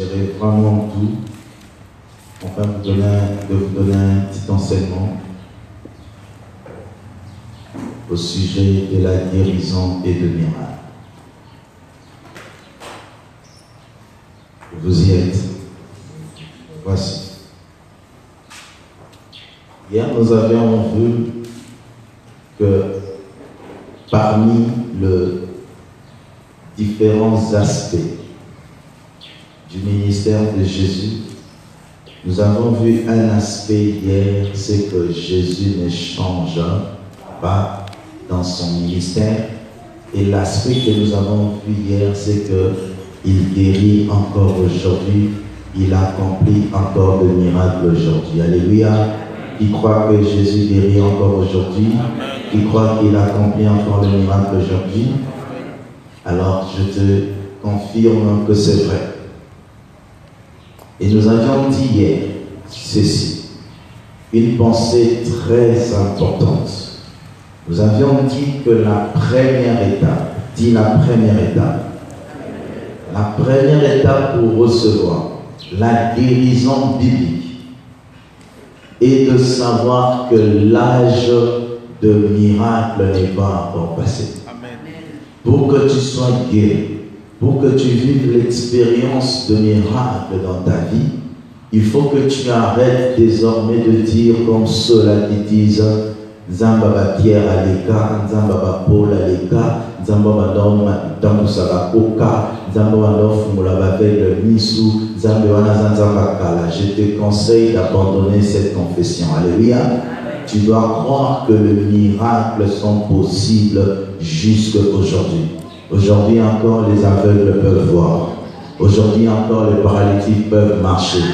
J'avais vraiment tout, enfin de vous donner un petit enseignement au sujet de la guérison et de miracles. Vous y êtes. Voici. Hier, nous avions vu que parmi les différents aspects du ministère de Jésus, nous avons vu un aspect hier, c'est que Jésus ne change pas dans son ministère. Et l'aspect que nous avons vu hier, c'est qu'il guérit encore aujourd'hui, il accomplit encore le miracle aujourd'hui. Alléluia. Qui croit que Jésus guérit encore aujourd'hui, qui croit qu'il accomplit encore le miracle aujourd'hui, alors je te confirme que c'est vrai. Et nous avions dit hier ceci, une pensée très importante. Nous avions dit que la première étape, la première étape pour recevoir la guérison biblique est de savoir que l'âge de miracle n'est pas encore passé. Amen. Pour que tu sois guéri, pour que tu vives l'expérience de miracle dans ta vie, il faut que tu arrêtes désormais de dire comme ceux-là qui disent Zambaba Pierre à l'écart, Zambaba Paul à l'écart, Zambaba Ndom Sabakoka, Zambaba Ndom avec Misou, Zambaba Zanzambakala. Je te conseille d'abandonner cette confession. Alléluia. Tu dois croire que les miracles sont possibles jusqu'à aujourd'hui. Aujourd'hui encore, les aveugles peuvent voir. Aujourd'hui encore, les paralytiques peuvent marcher.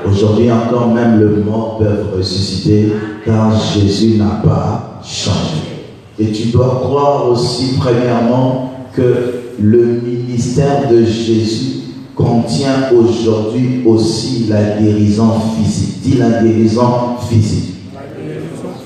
Aujourd'hui encore, même les morts peuvent ressusciter, car Jésus n'a pas changé. Et tu dois croire aussi, premièrement, que le ministère de Jésus contient aujourd'hui aussi la guérison physique. Dis la guérison physique.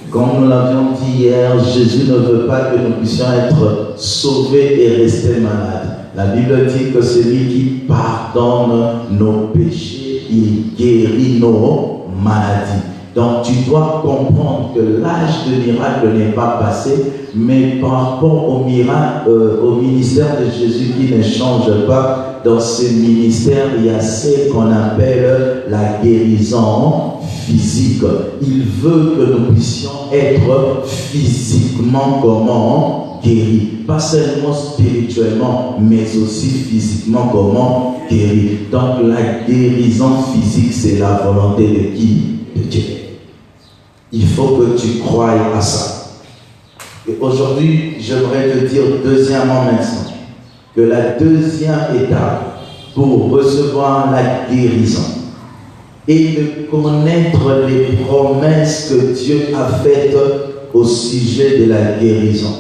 Comme nous l'avions dit hier, Jésus ne veut pas que nous puissions être sauvés et rester malades. La Bible dit que celui qui pardonne nos péchés, il guérit nos maladies. Donc tu dois comprendre que l'âge de miracle n'est pas passé, mais par rapport au miracle, au ministère de Jésus qui ne change pas, dans ce ministère, il y a ce qu'on appelle la guérison physique. Il veut que nous puissions être physiquement comment guéris. Pas seulement spirituellement, mais aussi physiquement comment guéris. Donc la guérison physique, c'est la volonté de qui? De Dieu. Il faut que tu croies à ça. Et aujourd'hui, j'aimerais te dire deuxièmement maintenant, que la deuxième étape pour recevoir la guérison est de connaître les promesses que Dieu a faites au sujet de la guérison.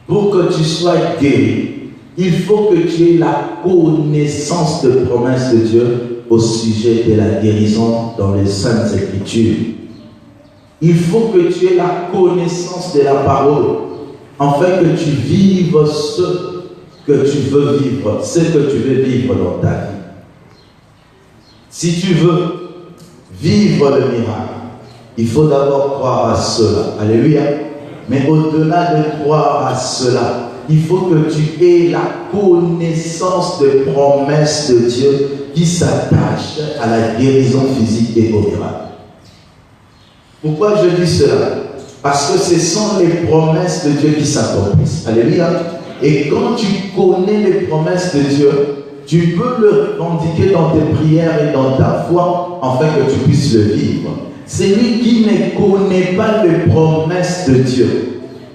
Pour que tu sois guéri, il faut que tu aies la connaissance de promesses de Dieu au sujet de la guérison dans les Saintes Écritures. Il faut que tu aies la connaissance de la parole, afin que tu vives ce que tu veux vivre, ce que tu veux vivre dans ta vie. Si tu veux vivre le miracle, il faut d'abord croire à cela. Alléluia. Mais au-delà de croire à cela, il faut que tu aies la connaissance des promesses de Dieu qui s'attachent à la guérison physique et au miracle. Pourquoi je dis cela? Parce que ce sont les promesses de Dieu qui s'accomplissent. Alléluia. Et quand tu connais les promesses de Dieu, tu peux le revendiquer dans tes prières et dans ta foi, afin que tu puisses le vivre. Celui qui ne connaît pas les promesses de Dieu,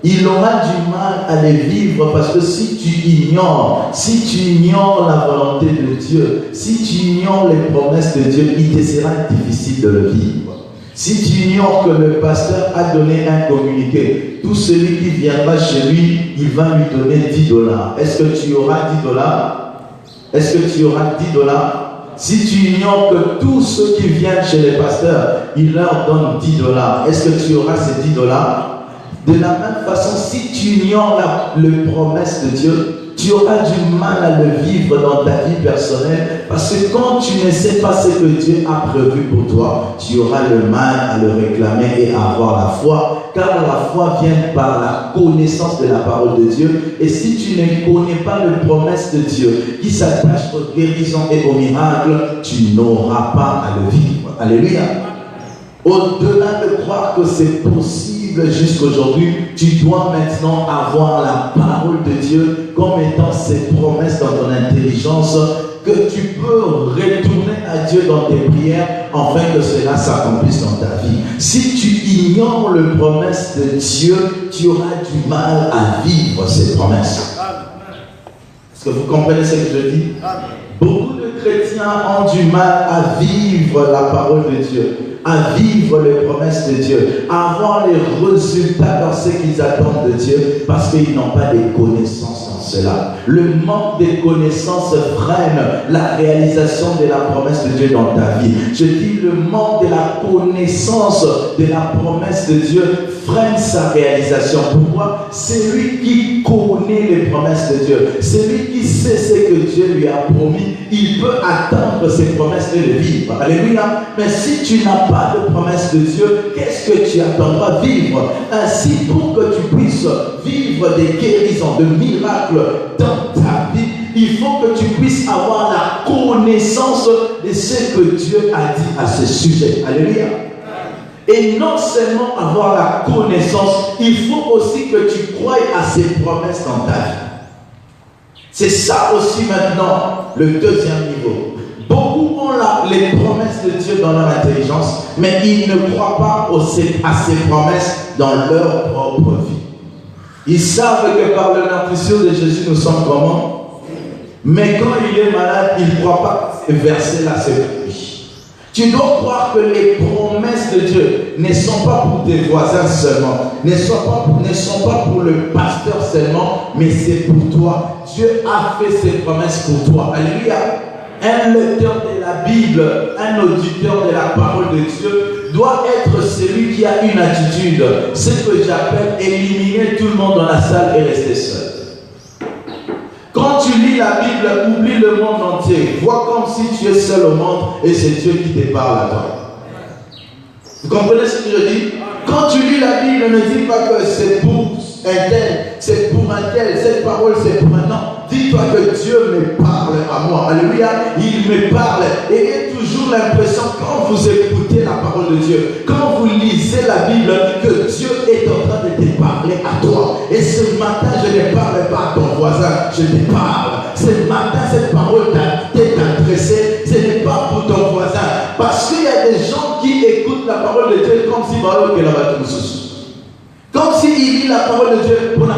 il aura du mal à les vivre, parce que si tu ignores la volonté de Dieu, si tu ignores les promesses de Dieu, il te sera difficile de le vivre. Si tu ignores que le pasteur a donné un communiqué, tout celui qui viendra chez lui, il va lui donner $10. Est-ce que tu auras $10? Est-ce que tu auras $10? Si tu ignores que tous ceux qui viennent chez les pasteurs, il leur donne $10, est-ce que tu auras ces $10? De la même façon, si tu ignores les promesses de Dieu, Tu auras du mal à le vivre dans ta vie personnelle parce que quand tu ne sais pas ce que Dieu a prévu pour toi, tu auras le mal à le réclamer et à avoir la foi, car la foi vient par la connaissance de la parole de Dieu. Et si tu ne connais pas les promesses de Dieu qui s'attachent aux guérisons et aux miracles, tu n'auras pas à le vivre. Alléluia. Au-delà de croire que c'est possible jusqu'aujourd'hui, tu dois maintenant avoir la parole de Dieu comme étant ses promesses dans ton intelligence, que tu peux retourner à Dieu dans tes prières afin que cela s'accomplisse dans ta vie. Si tu ignores les promesses de Dieu, tu auras du mal à vivre ces promesses. Est-ce que vous comprenez ce que je dis? Beaucoup de chrétiens ont du mal à vivre la parole de Dieu, à vivre les promesses de Dieu, à avoir les résultats dans ce qu'ils attendent de Dieu parce qu'ils n'ont pas de connaissances dans cela. Le manque de connaissances freine la réalisation de la promesse de Dieu dans ta vie. Je dis le manque de la connaissance de la promesse de Dieu freine sa réalisation. Pourquoi? C'est lui qui connaît les promesses de Dieu. C'est lui qui sait ce que Dieu lui a promis. Il peut attendre ses promesses et les vivre. Alléluia. Mais si tu n'as pas de promesse de Dieu, qu'est-ce que tu attendras vivre? Ainsi, pour que tu puisses vivre des guérisons, de miracles dans ta vie, il faut que tu puisses avoir la connaissance de ce que Dieu a dit à ce sujet. Alléluia. Et non seulement avoir la connaissance, il faut aussi que tu croies à ses promesses dans ta vie. C'est ça aussi maintenant le deuxième niveau. Beaucoup ont les promesses de Dieu dans leur intelligence, mais ils ne croient pas à ces promesses dans leur propre vie. Ils savent que par le meurtrissure de Jésus, nous sommes comment? Mais quand il est malade, il ne croit pas que ces versets-là, c'est pour lui. Tu dois croire que les promesses de Dieu ne sont pas pour tes voisins seulement, ne sont pas pour le pasteur seulement, mais c'est pour toi. Dieu a fait ses promesses pour toi. Alléluia. Un lecteur de la Bible, un auditeur de la parole de Dieu doit être celui qui a une attitude, ce que j'appelle éliminer tout le monde dans la salle et rester seul. Quand tu lis la Bible, oublie le monde entier. Vois comme si tu es seul au monde et c'est Dieu qui te parle à toi. Vous comprenez ce que je dis? Quand tu lis la Bible, ne dis pas que c'est pour un tel, c'est pour un tel, cette parole c'est pour un an. Dis-toi que Dieu me parle à moi. Alléluia. Il me parle. Ayez toujours l'impression, quand vous écoutez la parole de Dieu, quand vous lisez la Bible, que Dieu est en train de te parler à toi. Et ce matin, je ne parle pas à ton voisin, je te parle. Ce matin, cette parole t'est adressée, ce n'est pas pour ton voisin. Parce qu'il y a des gens qui écoutent la parole de Dieu comme si comme s'il lit la parole de Dieu pour la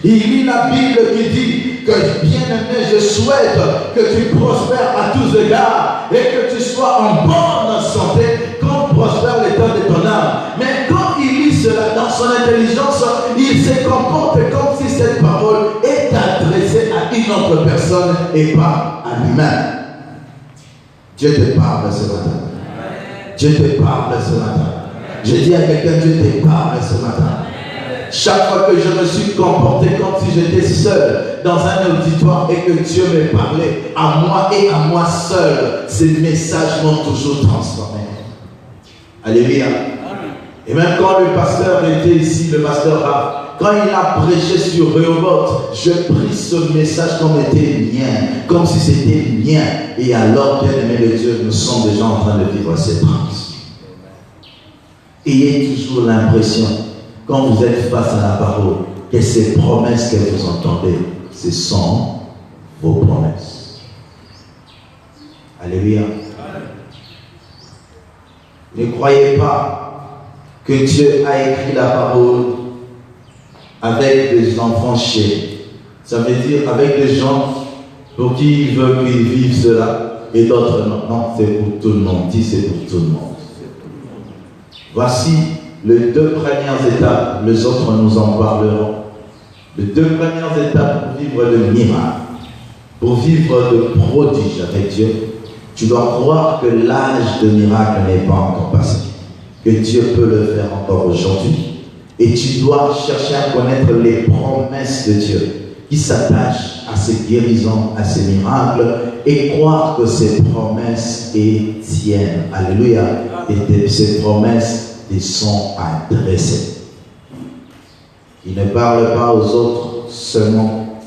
il lit la Bible qui dit que bien-aimé, je souhaite que tu prospères à tous égards et que tu sois en bonne santé comme prospère l'état de ton âme. Mais quand il lit cela dans son intelligence, il se comporte comme si cette parole est adressée à une autre personne et pas à lui-même. Dieu te parle ce matin. Dieu te parle ce matin. Je dis à quelqu'un, Dieu te parle ce matin. Chaque fois que je me suis comporté comme si j'étais seul dans un auditoire et que Dieu me parlait à moi et à moi seul, ces messages m'ont toujours transformé. Alléluia. Et même quand le pasteur était ici, le pasteur Rav, quand il a prêché sur Rehoboth, je pris ce message comme était mien, comme si c'était mien. Et alors, bien aimé de Dieu, nous sommes déjà en train de vivre ces trans. Ayez toujours l'impression, quand vous êtes face à la parole, que ces promesses que vous entendez, ce sont vos promesses. Alléluia. Ne croyez pas que Dieu a écrit la parole avec des enfants chers. Ça veut dire avec des gens pour qui il veut qu'ils vivent cela et d'autres non. Non, c'est pour tout le monde. Dis c'est pour tout le monde. Voici les deux premières étapes, les autres nous en parlerons. Les deux premières étapes pour vivre le miracle, pour vivre de prodige avec Dieu, tu dois croire que l'âge de miracle n'est pas encore passé, que Dieu peut le faire encore aujourd'hui. Et tu dois chercher à connaître les promesses de Dieu, qui s'attache à ces guérisons, à ces miracles, et croire que ces promesses tiennent. Alléluia. Et ces promesses les sont adressées. Il ne parle pas aux autres seulement,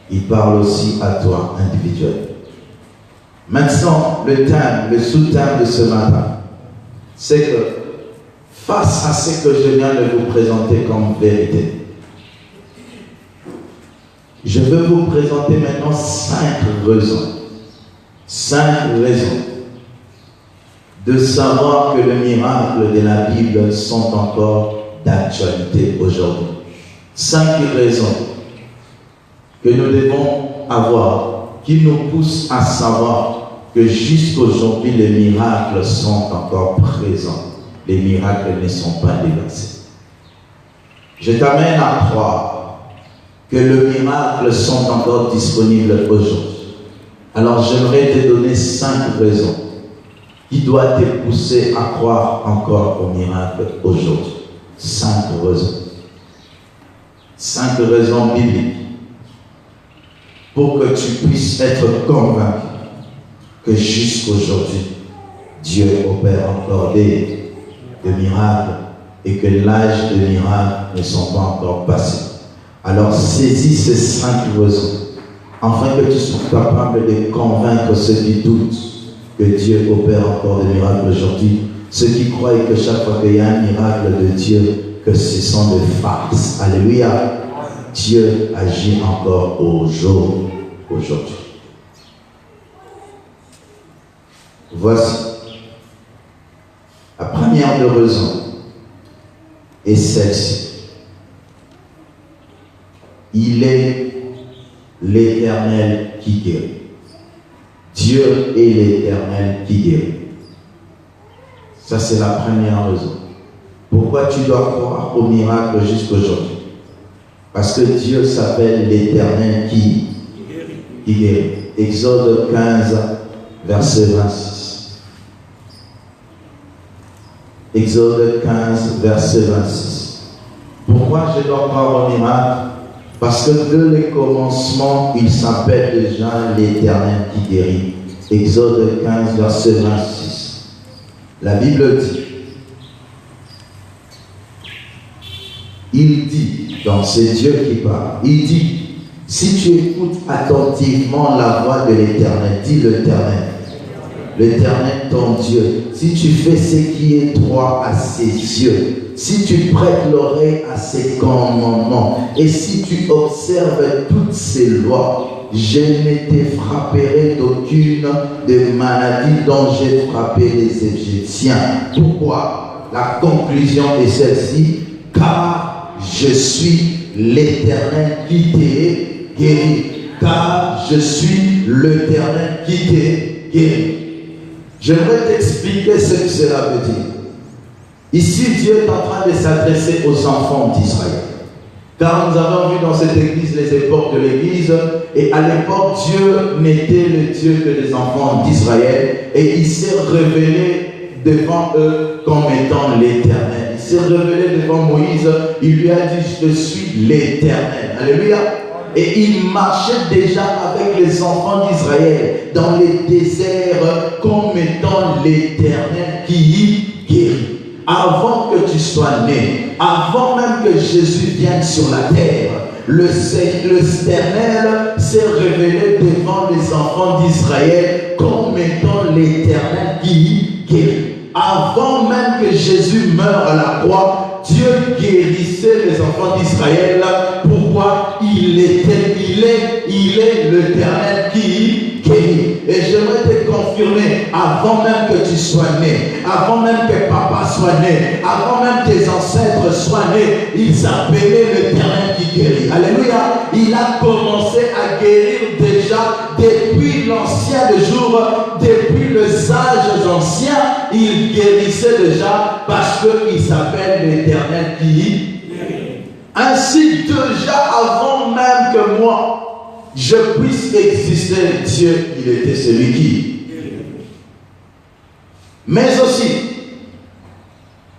il parle aussi à toi individuellement. Maintenant, le thème, le sous-thème de ce matin, c'est que face à ce que je viens de vous présenter comme vérité, je veux vous présenter maintenant 5 raisons. 5 raisons de savoir que les miracles de la Bible sont encore d'actualité aujourd'hui. 5 raisons que nous devons avoir qui nous poussent à savoir que jusqu'aujourd'hui les miracles sont encore présents. Les miracles ne sont pas délaissés. Je t'amène à croire que les miracles sont encore disponibles aujourd'hui. Alors j'aimerais te donner 5 raisons qui doivent te pousser à croire encore aux miracles aujourd'hui. 5 raisons. 5 raisons bibliques pour que tu puisses être convaincu que jusqu'aujourd'hui, Dieu opère encore des miracles et que l'âge des miracles ne sont pas encore passés. Alors saisis ces 5 raisons afin que tu sois capable de convaincre ceux qui doutent que Dieu opère encore des miracles aujourd'hui. Ceux qui croient que chaque fois qu'il y a un miracle de Dieu, que ce sont des farces. Alléluia. Dieu agit encore aujourd'hui. Voici la première de raison est celle-ci. Il est l'Éternel qui guérit. Dieu est l'Éternel qui guérit. Ça, c'est la première raison. Pourquoi tu dois croire au miracle jusqu'aujourd'hui? Parce que Dieu s'appelle l'Éternel qui guérit. Exode 15, verset 26. Exode 15, verset 26. Pourquoi je dois croire au miracle? Parce que dès le commencement, il s'appelle déjà l'Éternel qui guérit. Exode 15, verset 26. La Bible dit, il dit, donc c'est Dieu qui parle, il dit, si tu écoutes attentivement la voix de l'Éternel, dis l'Éternel ton Dieu, si tu fais ce qui est droit à ses yeux, si tu prêtes l'oreille à ses commandements, et si tu observes toutes ses lois, je ne te frapperai d'aucune des maladies dont j'ai frappé les Égyptiens. Pourquoi? La conclusion est celle-ci, car je suis l'Éternel qui t'est guéri. Car je suis l'Éternel qui t'est guéri. J'aimerais t'expliquer ce que cela veut dire. Ici, Dieu est en train de s'adresser aux enfants d'Israël. Car nous avons vu dans cette église les époques de l'église, et à l'époque, Dieu n'était le Dieu que des enfants d'Israël, et il s'est révélé devant eux comme étant l'Éternel. Il s'est révélé devant Moïse, il lui a dit, je suis l'Éternel. Alléluia. Et il marchait déjà avec les enfants d'Israël dans les déserts comme étant l'Éternel qui guérit. Avant que tu sois né, avant même que Jésus vienne sur la terre, l'Éternel s'est révélé devant les enfants d'Israël comme étant l'Éternel qui guérit. Avant même que Jésus meure à la croix, Dieu guérissait les enfants d'Israël. Pourquoi? Il est l'Éternel qui guérit. Et j'aimerais te confirmer, avant même que tu sois né, avant même que papa soit né, avant même que tes ancêtres soient nés, il s'appelait l'Éternel qui guérit. Alléluia. Il a commencé à guérir déjà depuis l'ancien des jours, depuis les âges anciens, il guérissait déjà parce qu'il s'appelle l'Éternel qui guérit. Ainsi, déjà avant même que moi, je puisse exister, Dieu, il était celui qui. Mais aussi,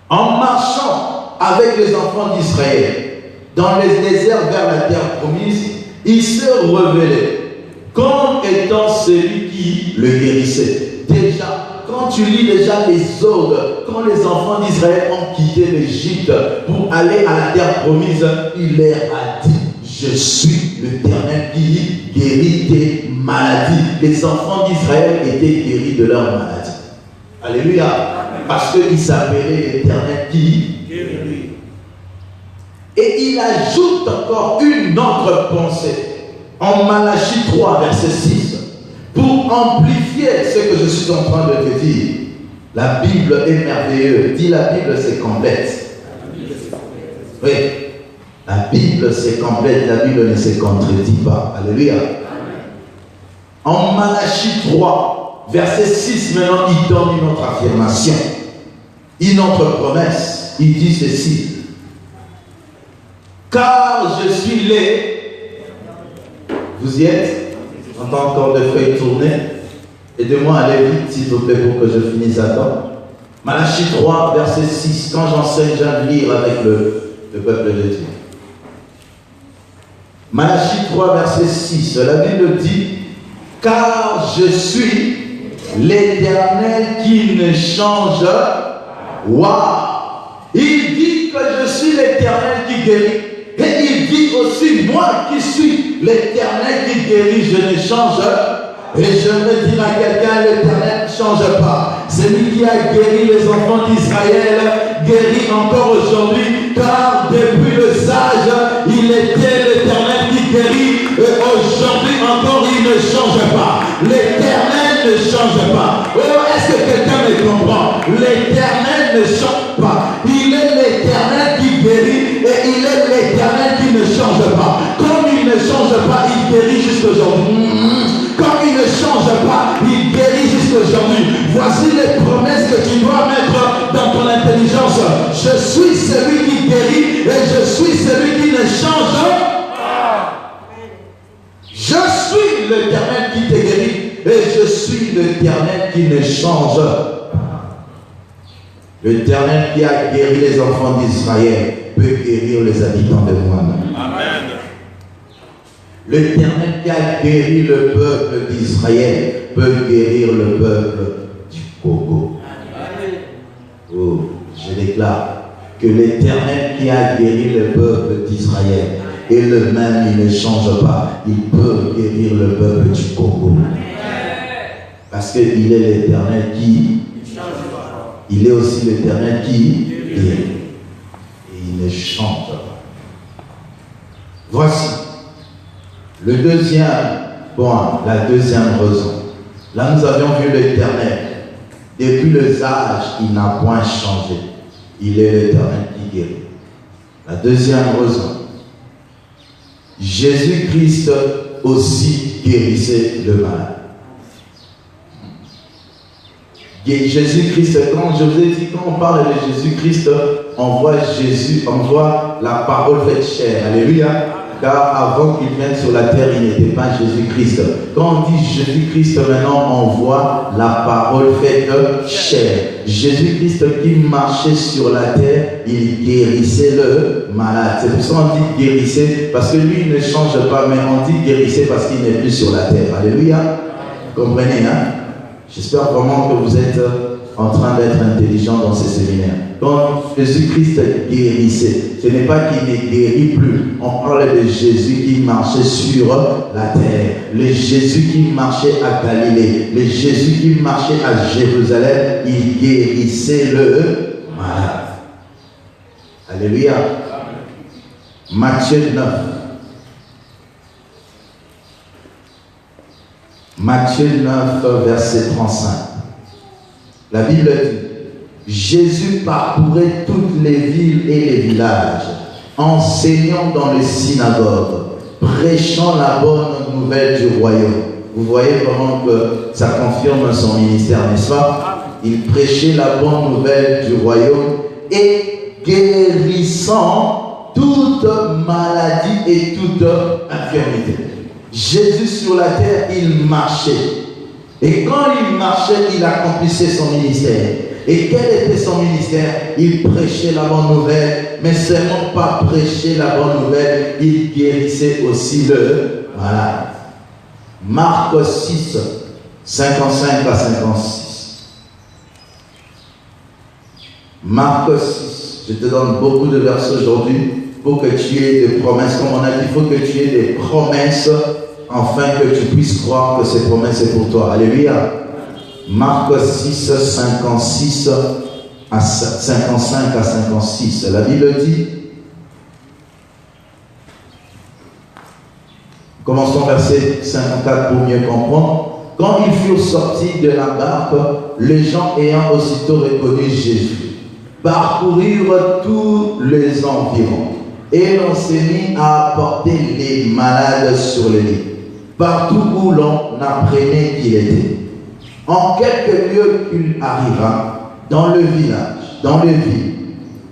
en marchant avec les enfants d'Israël, dans les déserts vers la terre promise, il s'est révélé comme étant celui qui le guérissait. Déjà, quand tu lis déjà les ordres, quand les enfants d'Israël ont quitté l'Égypte pour aller à la terre promise, il leur a dit, je suis l'Éternel qui guérit tes maladies. Les enfants d'Israël étaient guéris de leurs maladies. Alléluia. Parce qu'il s'appelait l'Éternel qui guérit. Et il ajoute encore une autre pensée en Malachie 3, verset 6, pour amplifier ce que je suis en train de te dire. La Bible est merveilleuse. Dis la Bible, c'est complète. Oui. La Bible, c'est complète. La Bible ne se contredit pas. Alléluia. En Malachie 3, verset 6, maintenant, il donne une autre affirmation. Une autre promesse. Il dit ceci. Car je suis les... Vous y êtes? J'entends encore des feuilles tourner. Aidez-moi à aller vite, s'il vous plaît, pour que je finisse à temps. Malachie 3, verset 6. Quand j'enseigne, j'aime lire avec le peuple de Dieu. Malachie 3, verset 6. La Bible dit, car je suis l'Éternel qui ne change. Waouh! Il dit que je suis l'Éternel qui guérit. Et il dit aussi, moi qui suis l'Éternel qui guérit, je ne change. Et je me dis à quelqu'un, l'Éternel ne change pas. C'est lui qui a guéri les enfants d'Israël, guérit encore aujourd'hui, car depuis le sage, il était l'Éternel qui guérit. Et aujourd'hui encore, il ne change pas. L'Éternel ne change pas. Oh, est-ce que quelqu'un me comprend? L'Éternel ne change pas. Il est l'Éternel qui guérit et il est l'Éternel qui ne change pas. Comme il ne change pas, il guérit jusqu'aujourd'hui. Comme il ne change pas, il guérit jusqu'aujourd'hui. Voici les promesses que tu dois mettre dans ton intelligence. Je suis celui qui guérit et je suis celui qui ne change pas. Je suis l'Éternel qui te guérit et je suis l'Éternel qui ne change pas. L'Éternel qui a guéri les enfants d'Israël peut guérir les habitants de Moab. Amen. L'Éternel qui a guéri le peuple d'Israël peut guérir le peuple du Congo. Oh, je déclare que l'Éternel qui a guéri le peuple d'Israël est le même, il ne change pas. Il peut guérir le peuple du Congo. Parce qu'il est l'Éternel qui... Il est aussi l'Éternel qui guérit. Et il ne change pas. Voici le deuxième point, la deuxième raison. Là, nous avions vu l'Éternel. Depuis le âge, il n'a point changé. Il est l'Éternel qui guérit. La deuxième raison. Jésus-Christ aussi guérissait le malade. Jésus-Christ, quand je vous ai dit, quand on parle de Jésus-Christ, on voit Jésus, on voit la parole faite chair. Alléluia. Car avant qu'il vienne sur la terre, il n'était pas Jésus-Christ. Quand on dit Jésus-Christ, maintenant, on voit la parole faite chair. Jésus-Christ qui marchait sur la terre, il guérissait le malade. C'est pour ça qu'on dit guérissait, parce que lui il ne change pas, mais on dit guérissait parce qu'il n'est plus sur la terre. Alléluia. Vous comprenez, hein? J'espère vraiment que vous êtes en train d'être intelligent dans ces séminaires. Quand Jésus-Christ guérissait, ce n'est pas qu'il ne guérit plus. On parle de Jésus qui marchait sur la terre. Le Jésus qui marchait à Galilée. Le Jésus qui marchait à Jérusalem. Il guérissait le malade. Alléluia. Matthieu 9. Matthieu 9, verset 35. La Bible dit, Jésus parcourait toutes les villes et les villages, enseignant dans les synagogues, prêchant la bonne nouvelle du royaume. Vous voyez vraiment que ça confirme son ministère, n'est-ce pas? Il prêchait la bonne nouvelle du royaume et guérissant toute maladie et toute infirmité. Jésus sur la terre, il marchait. Et quand il marchait, il accomplissait son ministère. Et quel était son ministère? Il prêchait la bonne nouvelle mais seulement pas prêcher la bonne nouvelle, il guérissait aussi le malade. Marc 6, 55 à 56. Marc 6, je te donne beaucoup de versets aujourd'hui pour que tu aies des promesses. Comme on a dit, il faut que tu aies des promesses afin que tu puisses croire que ces promesses sont pour toi. Alléluia. Marc 6, 56 à 55 à 56. La Bible dit, commençons verset 54 pour mieux comprendre. Quand ils furent sortis de la barque, les gens ayant aussitôt reconnu Jésus, parcoururent tous les environs, et l'on s'est mis à apporter les malades sur les lits, partout où l'on apprenait qu'il était. En quelques lieux qu'il arriva, dans le village, dans les villes,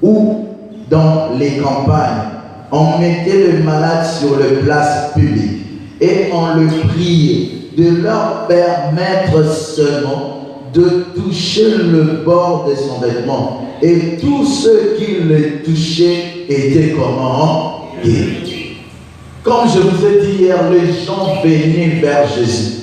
ou dans les campagnes, on mettait le malade sur les places publiques, et on le priait de leur permettre seulement de toucher le bord de son vêtement. Et tous ceux qui le touchaient étaient comment? Guéris. Comme je vous ai dit hier, les gens venaient vers Jésus.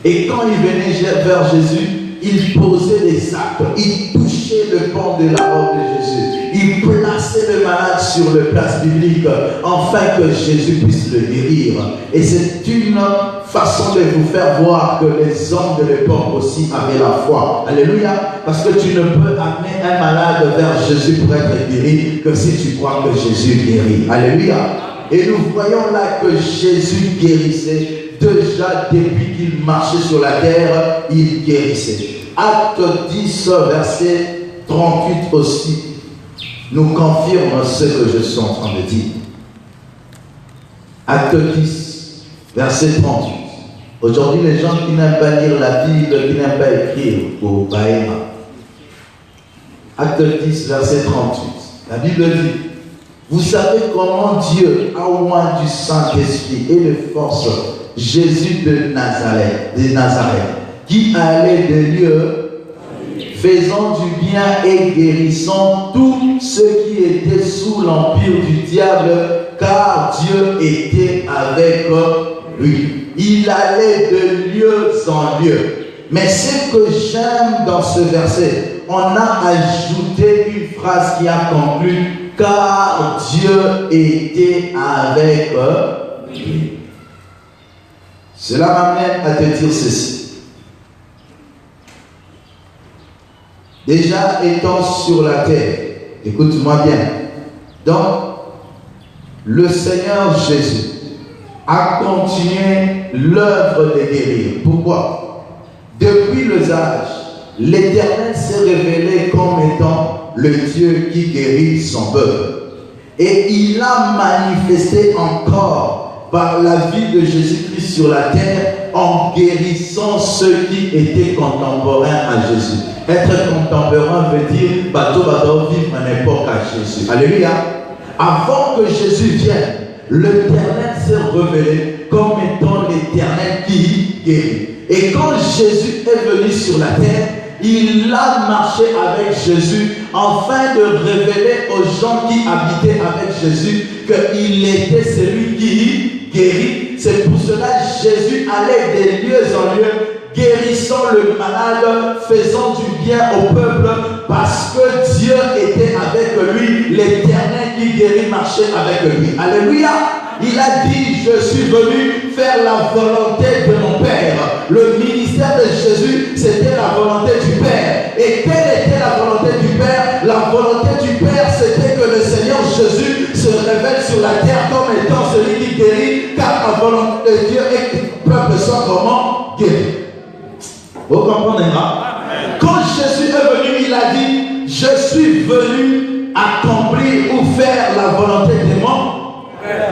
Et quand ils venaient vers Jésus, ils posaient des actes. Ils touchaient le pan de la robe de Jésus. Ils plaçaient le malade sur le place publique afin que Jésus puisse le guérir. Et c'est une façon de vous faire voir que les hommes de l'époque aussi avaient la foi. Alléluia. Parce que tu ne peux amener un malade vers Jésus pour être guéri que si tu crois que Jésus guérit. Alléluia. Et nous voyons là que Jésus guérissait. Déjà, depuis qu'il marchait sur la terre, il guérissait. Acte 10, verset 38 aussi, nous confirme ce que je suis en train de dire. Acte 10, verset 38. Aujourd'hui, les gens qui n'aiment pas lire la Bible, qui n'aiment pas écrire au Baïma. Acte 10, verset 38. La Bible dit, vous savez comment Dieu a oint du Saint-Esprit et de force Jésus de Nazareth, qui allait de lieu, faisant du bien et guérissant tous ceux qui étaient sous l'empire du diable, car Dieu était avec lui. Il allait de lieu en lieu. Mais ce que j'aime dans ce verset, on a ajouté une phrase qui a conclu, car Dieu était avec lui. Cela m'amène à te dire ceci. Déjà étant sur la terre, écoute-moi bien. Donc, le Seigneur Jésus a continué l'œuvre de guérir. Pourquoi? Depuis les âges, l'Éternel s'est révélé comme étant le Dieu qui guérit son peuple. Et il a manifesté encore par la vie de Jésus-Christ sur la terre en guérissant ceux qui étaient contemporains à Jésus. Être contemporain veut dire bateau vivre à l'époque à Jésus. Alléluia. Avant que Jésus vienne, l'Éternel s'est révélé comme étant l'Éternel qui guérit. Et quand Jésus est venu sur la terre, il a marché avec Jésus afin de révéler aux gens qui habitaient avec Jésus qu'il était celui qui guérit. C'est pour cela que Jésus allait des lieux en lieu, guérissant le malade, faisant du bien au peuple, parce que Dieu était avec lui, l'Éternel qui guérit marchait avec lui. Alléluia. Il a dit, je suis venu faire la volonté de mon Père. Le ministère de Jésus, c'était la volonté du Père. Et quelle était la volonté du Père? La volonté du Père, c'était que le Seigneur Jésus se révèle sur la terre comme étant celui qui guérit, car la volonté de Dieu est que le peuple soit comment guéri. Vous comprenez, hein? Quand Jésus est venu, il a dit, je suis venu accomplir ou faire la volonté de mon.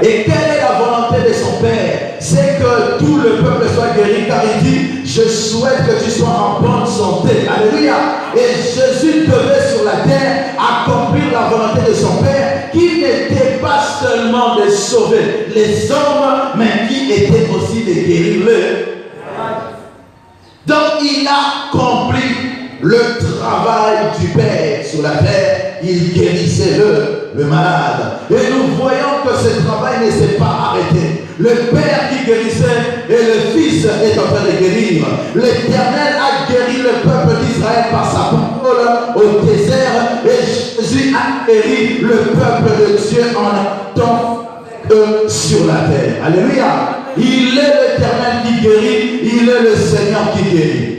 Et quelle est la volonté de son Père? C'est que tout le peuple soit guéri, car il dit, je souhaite que tu sois en bonne santé. Alléluia. Et Jésus devait sur la terre accomplir la volonté de son Père, qui n'était pas seulement de sauver les hommes, mais qui était aussi de guérir les. Donc il a accompli le travail du Père sur la terre. Il guérissait le le malade. Et nous voyons que ce travail ne s'est pas arrêté. Le Père qui guérissait et le Fils est en train de guérir. L'Éternel a guéri le peuple d'Israël par sa parole au désert. Et Jésus a guéri le peuple de Dieu en temps sur la terre. Alléluia. Il est l'Éternel qui guérit. Il est le Seigneur qui guérit.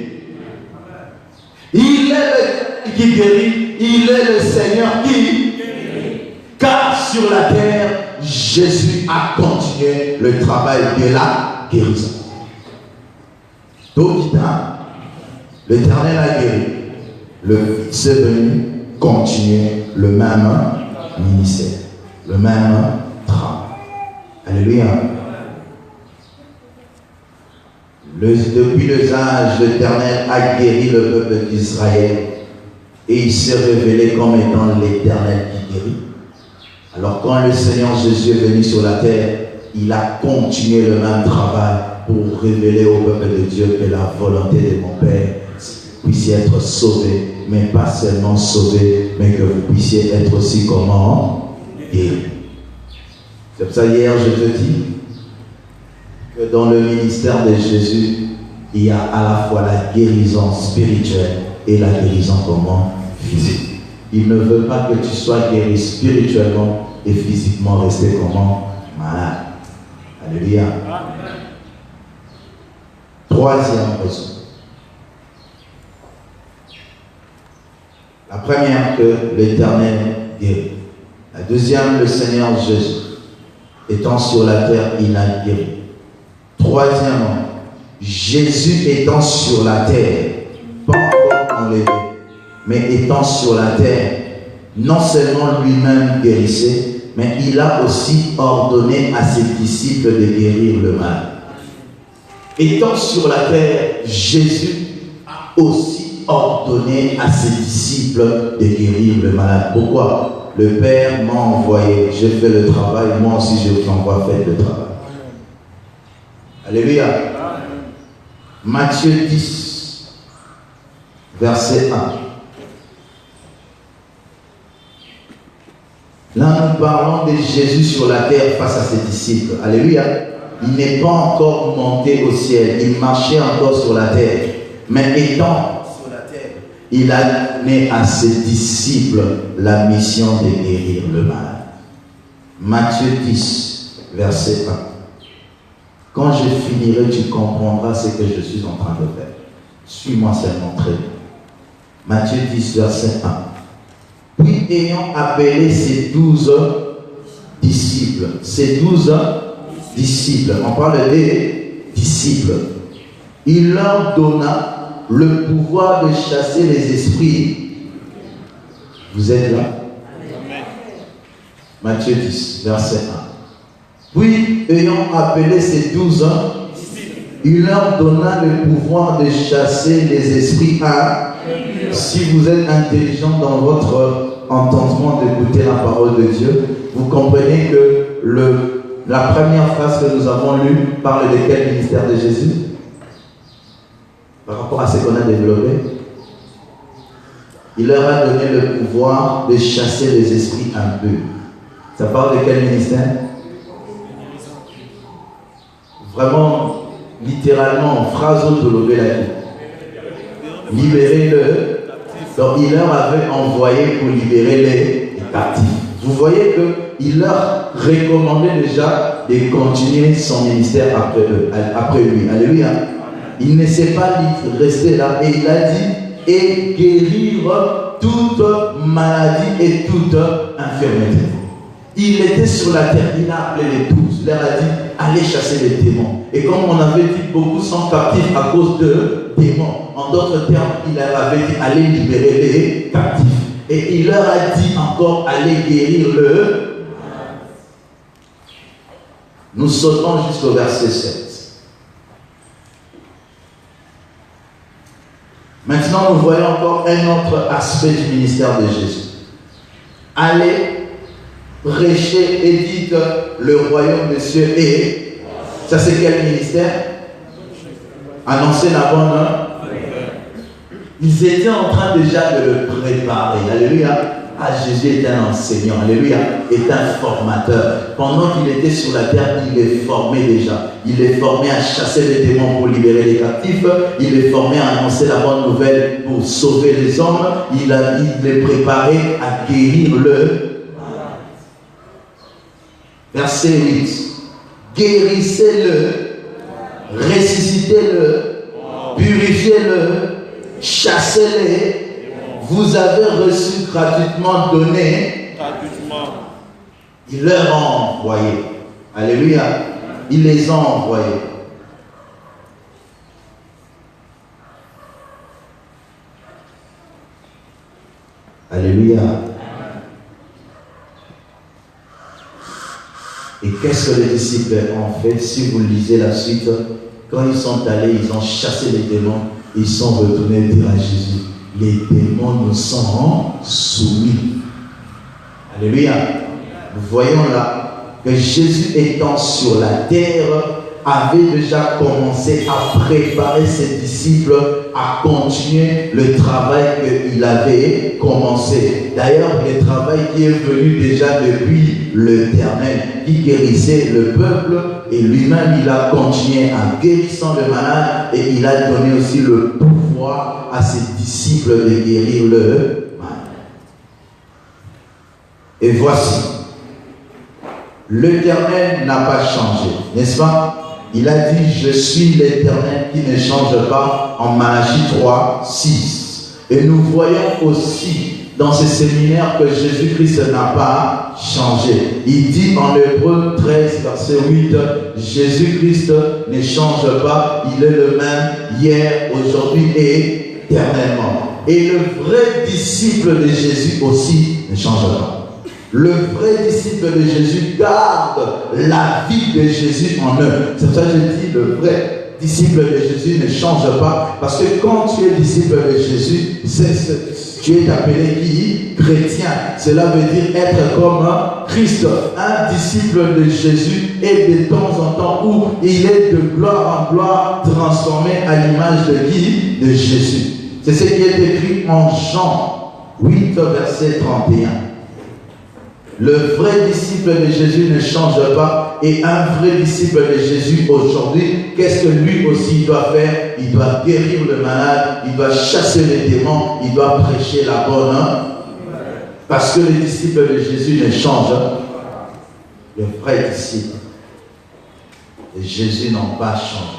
Il est l'Éternel qui guérit. Il est le Seigneur qui guérit. Car sur la terre, Jésus a continué le travail de la guérison. Donc, l'Éternel a guéri. Le Fils est venu continuer le même ministère, le même travail. Alléluia. Depuis les âges, l'Éternel a guéri le peuple d'Israël et il s'est révélé comme étant l'Éternel qui guérit. Alors quand le Seigneur Jésus est venu sur la terre, il a continué le même travail pour révéler au peuple de Dieu que la volonté de mon Père puisse être sauvé, mais pas seulement sauvé, mais que vous puissiez être aussi comment guéri. C'est pour ça hier je te dis que dans le ministère de Jésus, il y a à la fois la guérison spirituelle et la guérison comment physique. Il ne veut pas que tu sois guéri spirituellement et physiquement rester comment malade. Alléluia. Troisième raison. La première, que l'Éternel guérit. La deuxième, le Seigneur Jésus, étant sur la terre, il a guéri. Troisièmement, Jésus étant sur la terre, pas encore enlevé, mais étant sur la terre, non seulement lui-même guérissait, mais il a aussi ordonné à ses disciples de guérir le mal. Étant sur la terre, Jésus a aussi ordonné à ses disciples de guérir le malade. Pourquoi? Le Père m'a envoyé, j'ai fait le travail, moi aussi je vous envoie faire le travail. Alléluia. Matthieu 10, verset 1. Là, nous parlons de Jésus sur la terre face à ses disciples. Alléluia. Il n'est pas encore monté au ciel. Il marchait encore sur la terre. Mais étant sur la terre, il a donné à ses disciples la mission de guérir le mal. Matthieu 10, verset 1. Quand je finirai, tu comprendras ce que je suis en train de faire. Suis-moi seulement très bien. Matthieu 10, verset 1. Puis ayant appelé ses 12 disciples, on parle des disciples, il leur donna le pouvoir de chasser les esprits. Vous êtes là? Matthieu 10, verset 1. Puis ayant appelé ses 12 il leur donna le pouvoir de chasser les esprits. Si vous êtes intelligent dans votre entendement d'écouter la parole de Dieu, vous comprenez que la première phrase que nous avons lue parle de quel ministère de Jésus par rapport à ce qu'on a développé. Il leur a donné le pouvoir de chasser les esprits impurs. Ça parle de quel ministère? Vraiment, littéralement, en phrase autologée la vie. Libérez-le. Donc il leur avait envoyé pour libérer les captifs. Vous voyez qu'il leur recommandait déjà de continuer son ministère après lui. Alléluia. Il ne s'est pas resté là et il a dit et guérir toute maladie et toute infirmité. Il était sur la terre, il a appelé les 12, il leur a dit allez chasser les démons. Et comme on avait dit, beaucoup sont captifs à cause de démons. En d'autres termes, il leur avait dit allez libérer les captifs. Et il leur a dit encore allez guérir le. Nous sautons jusqu'au verset 7. Maintenant, nous voyons encore un autre aspect du ministère de Jésus. Allez prêcher et dites le royaume des cieux et ça c'est quel ministère? Annoncer la bonne. Ils étaient en train déjà de le préparer. Alléluia. Ah, Jésus est un enseignant, alléluia, est un formateur. Pendant qu'il était sur la terre, il est formé déjà. Il est formé à chasser les démons pour libérer les captifs. Il est formé à annoncer la bonne nouvelle pour sauver les hommes. Il est préparé à guérir le verset 8. Guérissez-le, ressuscitez-le, purifiez-le, chassez-le. Vous avez reçu gratuitement donné. Il leur a envoyé. Alléluia. Il les a envoyés. Alléluia. Et qu'est-ce que les disciples ont fait? Si vous lisez la suite, quand ils sont allés, ils ont chassé les démons, ils sont retournés dire à Jésus, les démons nous sont soumis. Alléluia. Nous voyons là que Jésus étant sur la terre avait déjà commencé à préparer ses disciples à continuer le travail qu'il avait commencé. D'ailleurs, le travail qui est venu déjà depuis l'Éternel, qui guérissait le peuple, et lui-même il a continué en guérissant le malade, et il a donné aussi le pouvoir à ses disciples de guérir le malade. Et voici, l'Éternel n'a pas changé, n'est-ce pas? Il a dit, je suis l'Éternel qui ne change pas, en Malachie 3, 6. Et nous voyons aussi dans ce séminaire que Jésus-Christ n'a pas changé. Il dit en Hébreux 13, verset 8, Jésus-Christ ne change pas, il est le même hier, aujourd'hui et éternellement. Et le vrai disciple de Jésus aussi ne change pas. Le vrai disciple de Jésus garde la vie de Jésus en eux. C'est pour ça que je dis le vrai disciple de Jésus ne change pas. Parce que quand tu es disciple de Jésus, tu es appelé qui? Chrétien. Cela veut dire être comme Christ. Un disciple de Jésus est de temps en temps où il est de gloire en gloire transformé à l'image de qui? De Jésus. C'est ce qui est écrit en Jean 8, verset 31. Le vrai disciple de Jésus ne change pas, et un vrai disciple de Jésus aujourd'hui, qu'est-ce que lui aussi doit faire? Il doit guérir le malade, il doit chasser les démons, il doit prêcher la bonne. Parce que les disciples de Jésus ne changent. Les vrais disciples de Jésus n'ont pas changé.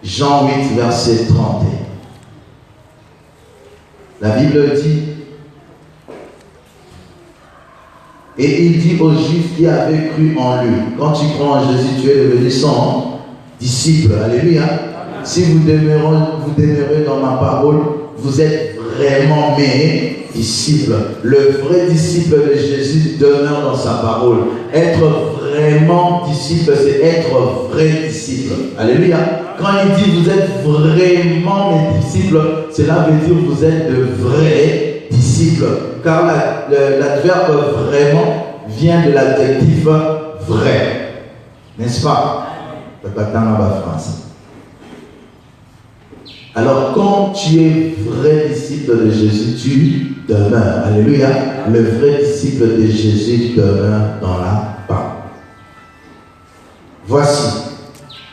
Jean 8, verset 31. La Bible dit, et il dit aux Juifs qui avaient cru en lui, quand tu crois en Jésus, tu es devenu son disciple. Alléluia. Si vous demeurez dans ma parole, vous êtes vraiment mes disciples. Le vrai disciple de Jésus demeure dans sa parole. Être vraiment disciple, c'est être vrai disciple. Alléluia. Quand il dit vous êtes vraiment mes disciples, cela veut dire vous êtes de vrais disciples. Car l'adverbe vraiment vient de l'adjectif vrai. N'est-ce pas? Alors quand tu es vrai disciple de Jésus, tu demeures. Alléluia. Le vrai disciple de Jésus demeure dans la parole. Voici.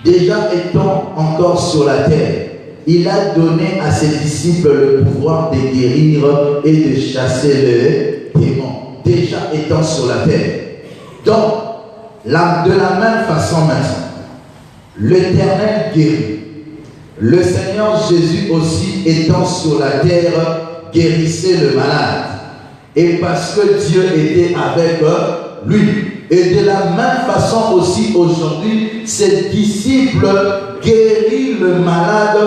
Déjà étant encore sur la terre, il a donné à ses disciples le pouvoir de guérir et de chasser les démons. Déjà étant sur la terre. Donc, de la même façon maintenant, l'Éternel guérit. Le Seigneur Jésus aussi étant sur la terre, guérissait le malade. Et parce que Dieu était avec lui. Et de la même façon aussi aujourd'hui, ses disciples guérissent le malade,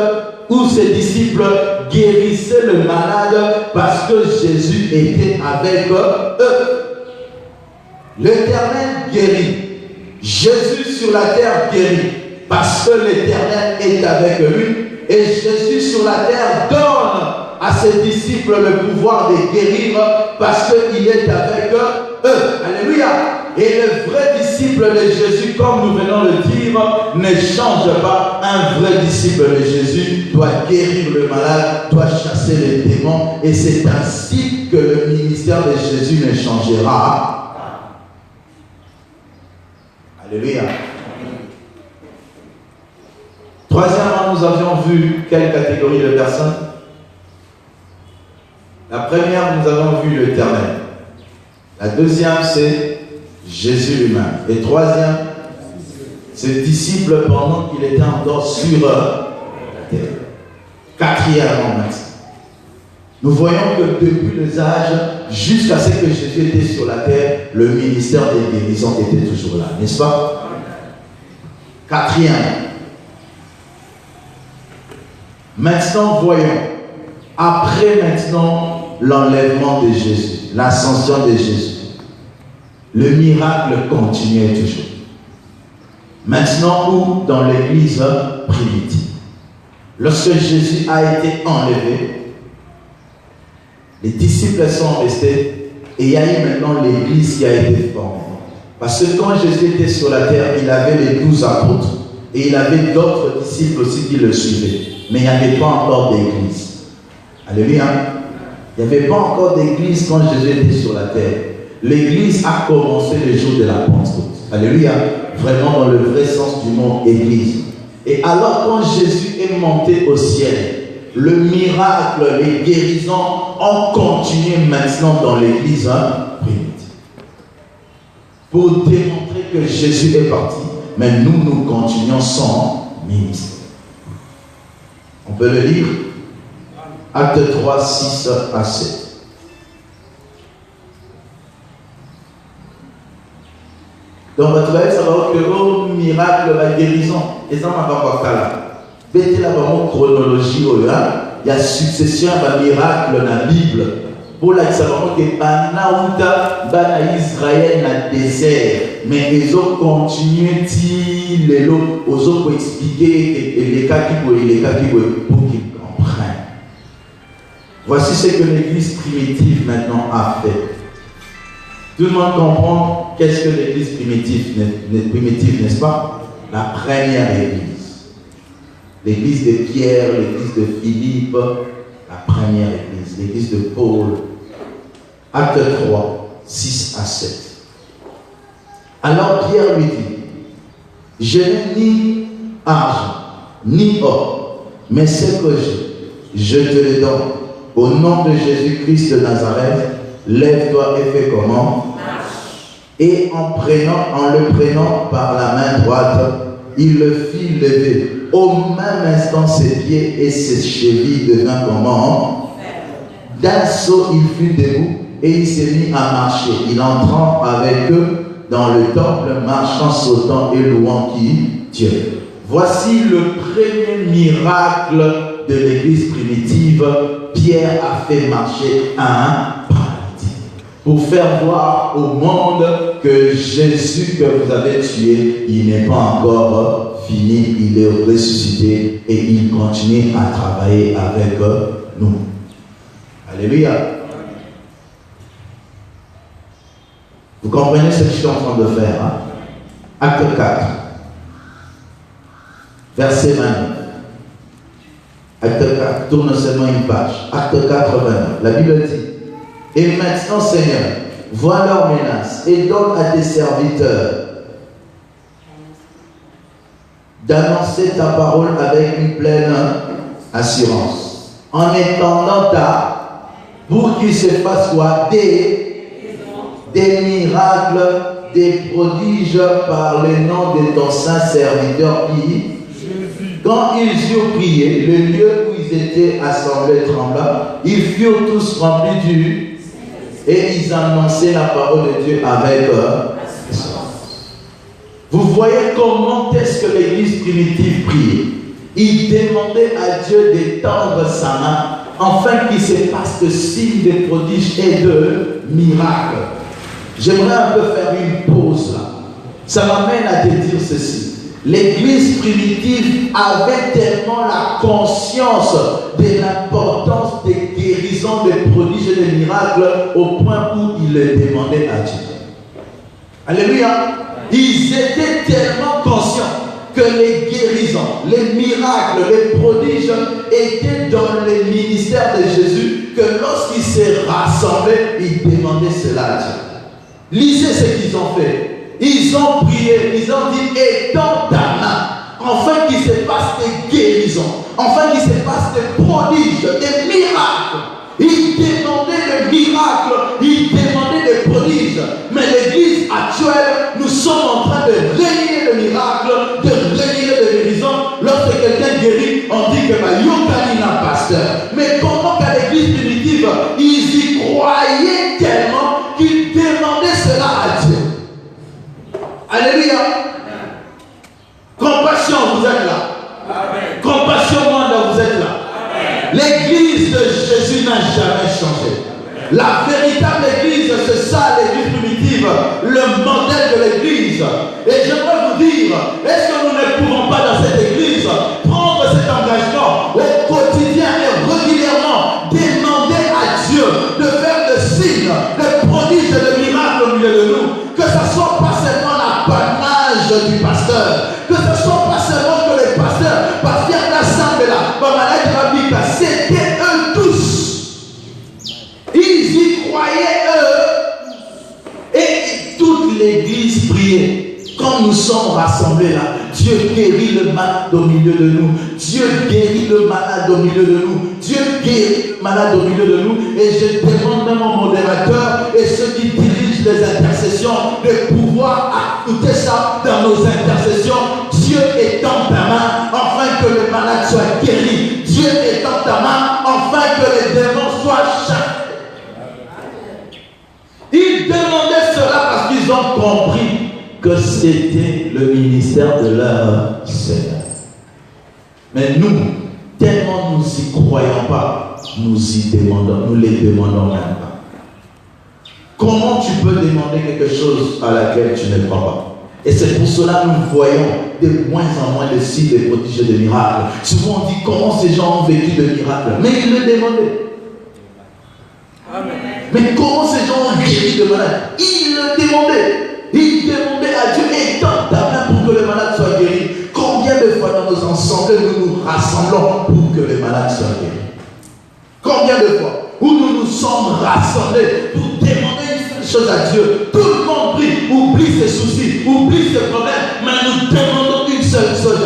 ou ses disciples guérissaient le malade parce que Jésus était avec eux. L'Éternel guérit. Jésus sur la terre guérit parce que l'Éternel est avec lui. Et Jésus sur la terre donne à ses disciples le pouvoir de guérir parce qu'il est avec eux. Alléluia. Et le vrai disciple de Jésus, comme nous venons de dire, ne change pas. Un vrai disciple de Jésus doit guérir le malade, doit chasser les démons. Et c'est ainsi que le ministère de Jésus ne changera. Alléluia. Troisièmement, nous avions vu quelle catégorie de personnes? La première, nous avons vu l'Éternel. La deuxième, c'est Jésus lui-même. Et troisième, ses disciples pendant qu'il était encore sur la terre. Quatrièmement, maintenant, nous voyons que depuis les âges, jusqu'à ce que Jésus était sur la terre, le ministère des guérisons était toujours là, n'est-ce pas? Quatrième. Maintenant, voyons, après maintenant l'enlèvement de Jésus, l'ascension de Jésus, le miracle continuait toujours. Maintenant, où dans l'église primitive, lorsque Jésus a été enlevé, les disciples sont restés et il y a eu maintenant l'église qui a été formée. Parce que quand Jésus était sur la terre, il avait les 12 apôtres et il avait d'autres disciples aussi qui le suivaient. Mais il n'y avait pas encore d'église. Alléluia. Il n'y avait pas encore d'église quand Jésus était sur la terre. L'église a commencé le jour de la Pentecôte. Alléluia. Vraiment dans le vrai sens du mot église. Et alors quand Jésus est monté au ciel, le miracle, les guérisons ont continué maintenant dans l'église primitive. Pour démontrer que Jésus est parti, mais nous continuons son ministère. On peut le lire. Acte 3, 6 à 7. Donc, tu vas savoir que le miracle, la guérison, et ça m'a pas fait là. Bête la chronologie, il y a succession de miracles dans la Bible. Pour la savoir que Banaouta, Bana Israël dans le désert, mais ils ont continué les lots, ils ont expliqué les cas qui pour qu'ils comprennent. Voici ce que l'église primitive maintenant a fait. Tout le monde comprend qu'est-ce que l'église primitive, n'est-ce pas? La première église. L'église de Pierre, l'église de Philippe, la première église, l'église de Paul. Acte 3, 6 à 7. Alors Pierre lui dit, je n'ai ni argent, ni or, mais ce que je te le donne. Au nom de Jésus-Christ de Nazareth, lève-toi et fais comment? Et en le prenant par la main droite, il le fit lever. Au même instant, ses pieds et ses chevilles devinrent comment? D'un saut, il fut debout et il s'est mis à marcher. Il entrant avec eux dans le temple, marchant, sautant et louant qui? Dieu. Voici le premier miracle de l'église primitive. Pierre a fait marcher un paralytique pour faire voir au monde que Jésus que vous avez tué, il n'est pas encore fini, il est ressuscité et il continue à travailler avec nous. Alléluia. Vous comprenez ce que je suis en train de faire, hein? Acte 4, verset 29. Acte 4, tourne seulement une page. Acte 4, 29. La Bible dit, et maintenant, Seigneur, vois leurs menaces et donne à tes serviteurs d'annoncer ta parole avec une pleine assurance, en étendant pour qu'il se fasse quoi? Des miracles, des prodiges par le nom de ton saint serviteur qui, quand ils eurent prié, le lieu où ils étaient assemblés trembla, ils furent tous remplis et ils annonçaient la parole de Dieu avec Vous voyez comment est-ce que l'église primitive priait. Il demandait à Dieu d'étendre sa main afin qu'il se passe de signes, de prodiges et de miracles. J'aimerais un peu faire une pause là. Ça m'amène à te dire ceci. L'église primitive avait tellement la conscience de l'importance des guérisons, des prodiges et des miracles au point où ils le demandaient à Dieu. Alléluia. Ils étaient tellement conscients que les guérisons, les miracles, les prodiges étaient dans le ministère de Jésus, que lorsqu'ils se rassemblés, ils demandaient cela à Dieu. Lisez ce qu'ils ont fait. Ils ont prié, ils ont dit, étends ta main, afin qu'il se passe des guérisons, afin qu'il se passe des prodiges, des miracles. Ils demandaient des miracles, ils demandaient des prodiges. Mais l'église actuelle, nous sommes en train de régner le miracle, de régner le guérison. Lorsque quelqu'un guérit, on dit que Yokani n'a pasteur. Mais pendant qu'à l'église primitive, ils y croyaient tellement qu'ils demandaient cela à Dieu. Alléluia. Compassion, vous êtes là. Amen. Compassion, Wanda, vous êtes là. L'église de Jésus n'a jamais changé. La véritable église, c'est ça l'église primitive, le modèle de l'église. Et j'aimerais vous dire, est-ce que nous ne pouvons pas dans cette église prendre cet engagement au quotidien et régulièrement demander à Dieu de faire des signes, des prodiges et des miracles au milieu de nous, que ce ne soit pas seulement l'apanage du pasteur, que ce ne soit pas seulement que les pasteurs, parce qu'il y a l'assemblée là, c'était eux tous. Ils y croyaient eux. Et toute l'église priait. Quand nous sommes rassemblés là, Dieu guérit le malade au milieu de nous. Dieu guérit le malade au milieu de nous. Dieu guérit le malade au milieu de nous. Et je demande même au modérateur et ceux qui dirigent les intercessions de pouvoir ajouter ça dans nos intercessions. Dieu étend ta main afin que le malade soit guéri. Dieu étend ta main afin que les démons soient chassés. Ils demandaient cela parce qu'ils ont compris que c'était le ministère de leur Seigneur. Mais nous, tellement nous n'y croyons pas, nous les demandons même pas. Comment tu peux demander quelque chose à laquelle tu ne crois pas? Et c'est pour cela que nous voyons de moins en moins de signes, de prodiges et de miracles. Souvent on dit comment ces gens ont vécu de miracles. Mais ils le demandaient. Amen. Mais comment ces gens ont guéri de malades? Ils le demandaient. Ils demandaient à Dieu, étends ta main pour que le malade soit guéri. Combien de fois dans nos ensembles nous nous rassemblons pour que le malade soit guéri? Combien de fois où nous nous sommes rassemblés pour demander une chose à Dieu? Tout le monde prie, oublie ses soucis, oublie ses problèmes, mais nous demandons une seule chose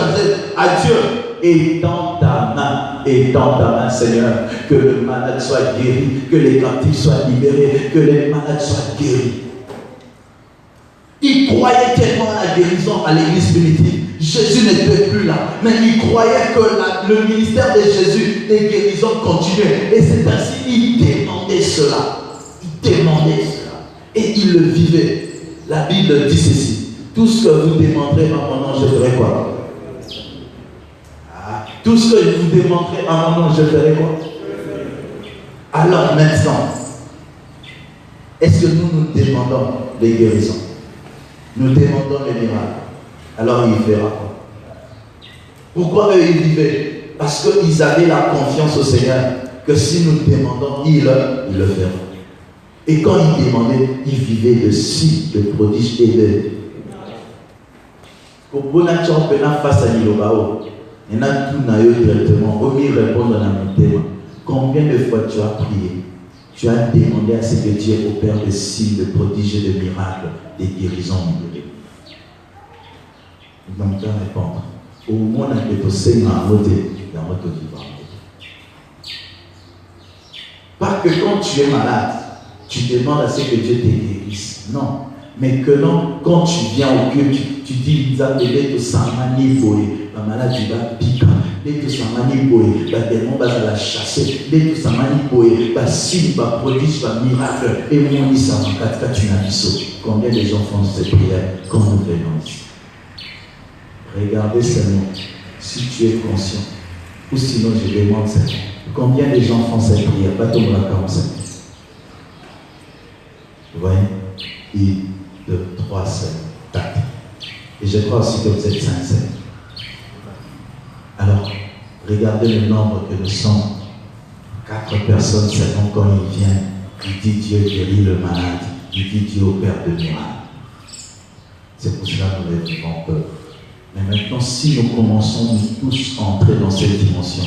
à Dieu. Étends ta main, Seigneur, que le malade soit guéri, que les captifs soient libérés, que les malades soient guéris. Ils croyaient tellement à la guérison à l'église primitive. Jésus n'était plus là, mais ils croyaient que le ministère de Jésus, des guérisons continuait. Et c'est ainsi qu'ils demandaient cela. Ils demandaient cela. Et ils le vivaient. La Bible dit ceci: tout ce que vous demanderez en mon nom, je ferai quoi? Tout ce que je vous demanderai en mon nom, je ferai quoi? Alors maintenant, est-ce que nous demandons les guérisons? Nous demandons les miracles. Alors il fera quoi? Pourquoi eux ils vivaient? Parce qu'ils avaient la confiance au Seigneur que si nous demandons, il le fera. Et quand ils demandaient, ils vivaient de signes, de prodiges et de... Pour Bonachon, face à l'Ilobao, il y en a tout directement. Au mieux répondre dans mon thème. Combien de fois tu as prié? Tu as demandé à ce que Dieu opère des signes, de prodiges et de miracles, des guérisons. Donc, tu vas répondre. Au moins, on a été posé dans notre vivant. Pas que quand tu es malade, tu demandes à ce que Dieu te guérisse. Non. Mais que non, quand tu viens au culte, tu dis, ils appellent tout ça, manipulé. La maladie va piquer. Dès que ça manipulé, le démon va la chasser. Dès que ça manipulé, le signe va prodige, le miracle. Et moi, on dit ça, quand tu n'as pas. Combien de gens font cette prière quand nous venons ici? Regardez seulement, si tu es conscient, ou sinon je demande ça. Combien de gens font cette prière? Pas tout le monde a 45. Vous voyez? 1, 2, 3, 7, 4. Et je crois aussi que vous êtes 5, 7. Alors, regardez le nombre que nous sommes. 4 personnes seulement quand ils viennent. Il dit Dieu guérit le malade. Il dit Dieu opère de miracles. C'est pour cela que nous les vivons peu. Mais maintenant, si nous commençons nous tous à entrer dans cette dimension,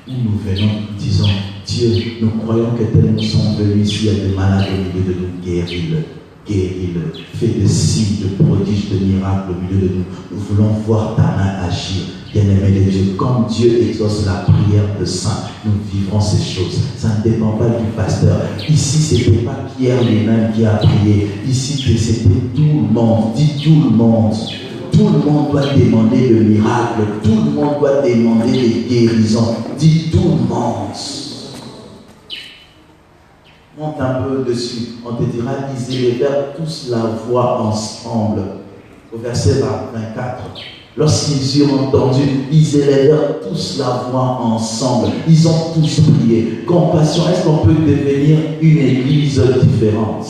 où nous venons, nous disons, Dieu, nous croyons que tel nous sommes venus ici, il y a des malades au milieu de nous, guéris-le. Guéris-le, fais des signes, de prodiges, de miracles au milieu de nous. Nous voulons voir ta main agir, bien-aimé de Dieu. Comme Dieu exauce la prière de saint, nous vivrons ces choses. Ça ne dépend pas du pasteur. Ici, ce n'était pas Pierre lui-même qui a prié. Ici, c'était tout le monde. Dis tout le monde. Tout le monde doit demander le miracle. Tout le monde doit demander les guérisons. Dis tout le monde. Monte un peu dessus, on te dira, lisez les vers, tous la voix ensemble. Au verset 24. Lorsqu'ils eurent entendu, lisez les vers, tous la voix ensemble. Ils ont tous prié. Compassion, est-ce qu'on peut devenir une église différente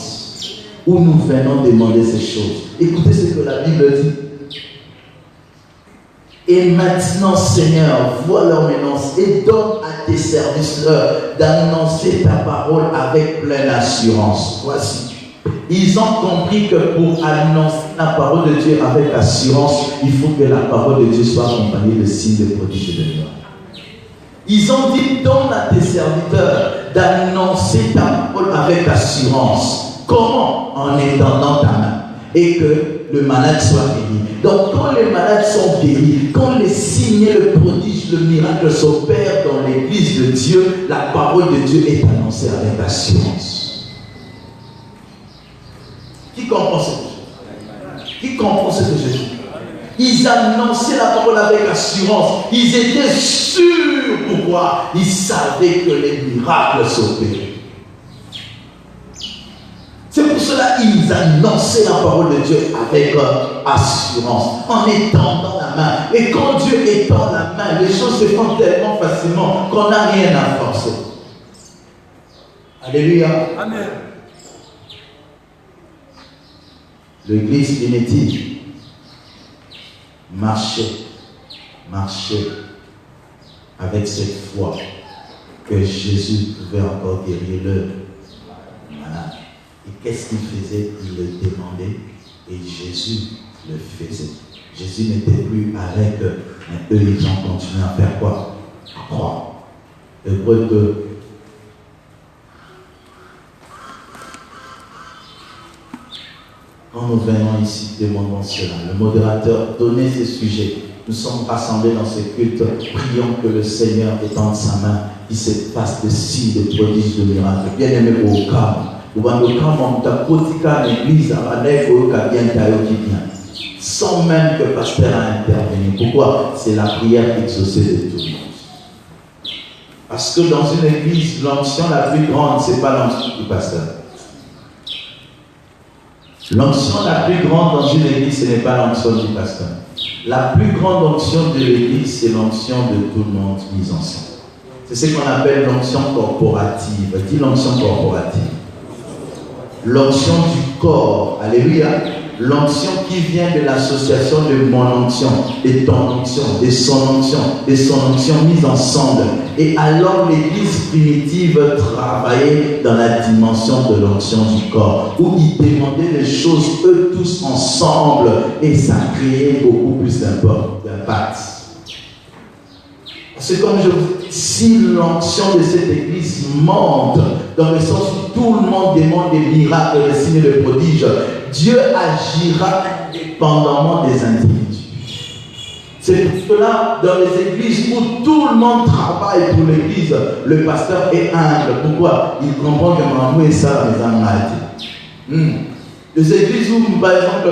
où nous venons demander ces choses? Écoutez ce que la Bible dit. Et maintenant, Seigneur, vois leur menace et donne à tes serviteurs d'annoncer ta parole avec pleine assurance. Voici. Ils ont compris que pour annoncer la parole de Dieu avec assurance, il faut que la parole de Dieu soit accompagnée de signes, de prodiges et de miracles. Ils ont dit, donne à tes serviteurs d'annoncer ta parole avec assurance. Comment? En étendant ta main. Et que le malade soit guéri. Donc quand les malades sont guéris, quand les signes, le prodige, le miracle s'opèrent dans l'église de Dieu, la parole de Dieu est annoncée avec assurance. Qui comprend ce que je dis? Qui comprend ce que je dis? Ils annonçaient la parole avec assurance. Ils étaient sûrs. Pourquoi? Ils savaient que les miracles s'opéraient. C'est pour cela qu'ils annonçaient la parole de Dieu avec assurance, en étendant la main. Et quand Dieu étend la main, les choses se font tellement facilement qu'on n'a rien à forcer. Alléluia. Amen. L'église primitive marchait avec cette foi que Jésus pouvait encore guérir le malade. Et qu'est-ce qu'il faisait? Il le demandait et Jésus le faisait. Jésus n'était plus avec eux, mais eux, ils ont continué à faire quoi? À croire. Hébreux 2. Quand nous venons ici, demandons cela. Le modérateur donnait ce sujet. Nous sommes rassemblés dans ce culte. Prions que le Seigneur étende sa main, qu'il se fasse des signes, des prodiges, de miracles. Bien aimé au calme. Sans même que le pasteur a intervenu. Pourquoi? C'est la prière exaucée de tout le monde. Parce que dans une église, l'onction la plus grande, ce n'est pas l'onction du pasteur. L'onction la plus grande dans une église, ce n'est pas l'onction du pasteur. La plus grande onction de l'église, c'est l'onction de tout le monde mise ensemble. C'est ce qu'on appelle l'onction corporative. Dis l'onction corporative. L'onction du corps, alléluia, l'onction qui vient de l'association de mon onction, de ton onction, de son onction mise ensemble. Et alors l'église primitive travaillait dans la dimension de l'onction du corps, où ils demandaient les choses, eux tous ensemble, et ça créait beaucoup plus d'impact. C'est comme je vous dis, si l'onction de cette église monte, dans le sens où tout le monde demande des miracles, des signes de prodiges, Dieu agira indépendamment des individus. C'est pour cela, dans les églises où tout le monde travaille pour l'église, le pasteur est humble. Pourquoi? Il comprend que Mamou et ça, les âmes. Les églises où, par exemple,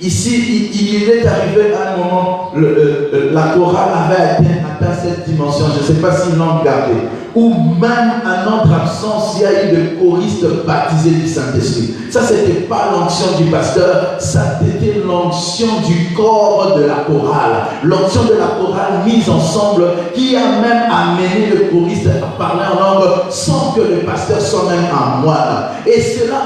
ici, il est arrivé à un moment, la chorale avait atteint cette dimension. Je ne sais pas s'ils l'ont gardé. Ou même à notre absence, il y a eu des choristes baptisés du Saint-Esprit. Ça, ce n'était pas l'onction du pasteur, ça c'était l'onction du corps de la chorale. L'onction de la chorale mise ensemble qui a même amené le choriste à parler en langue sans que le pasteur soit même un moine. Et c'est là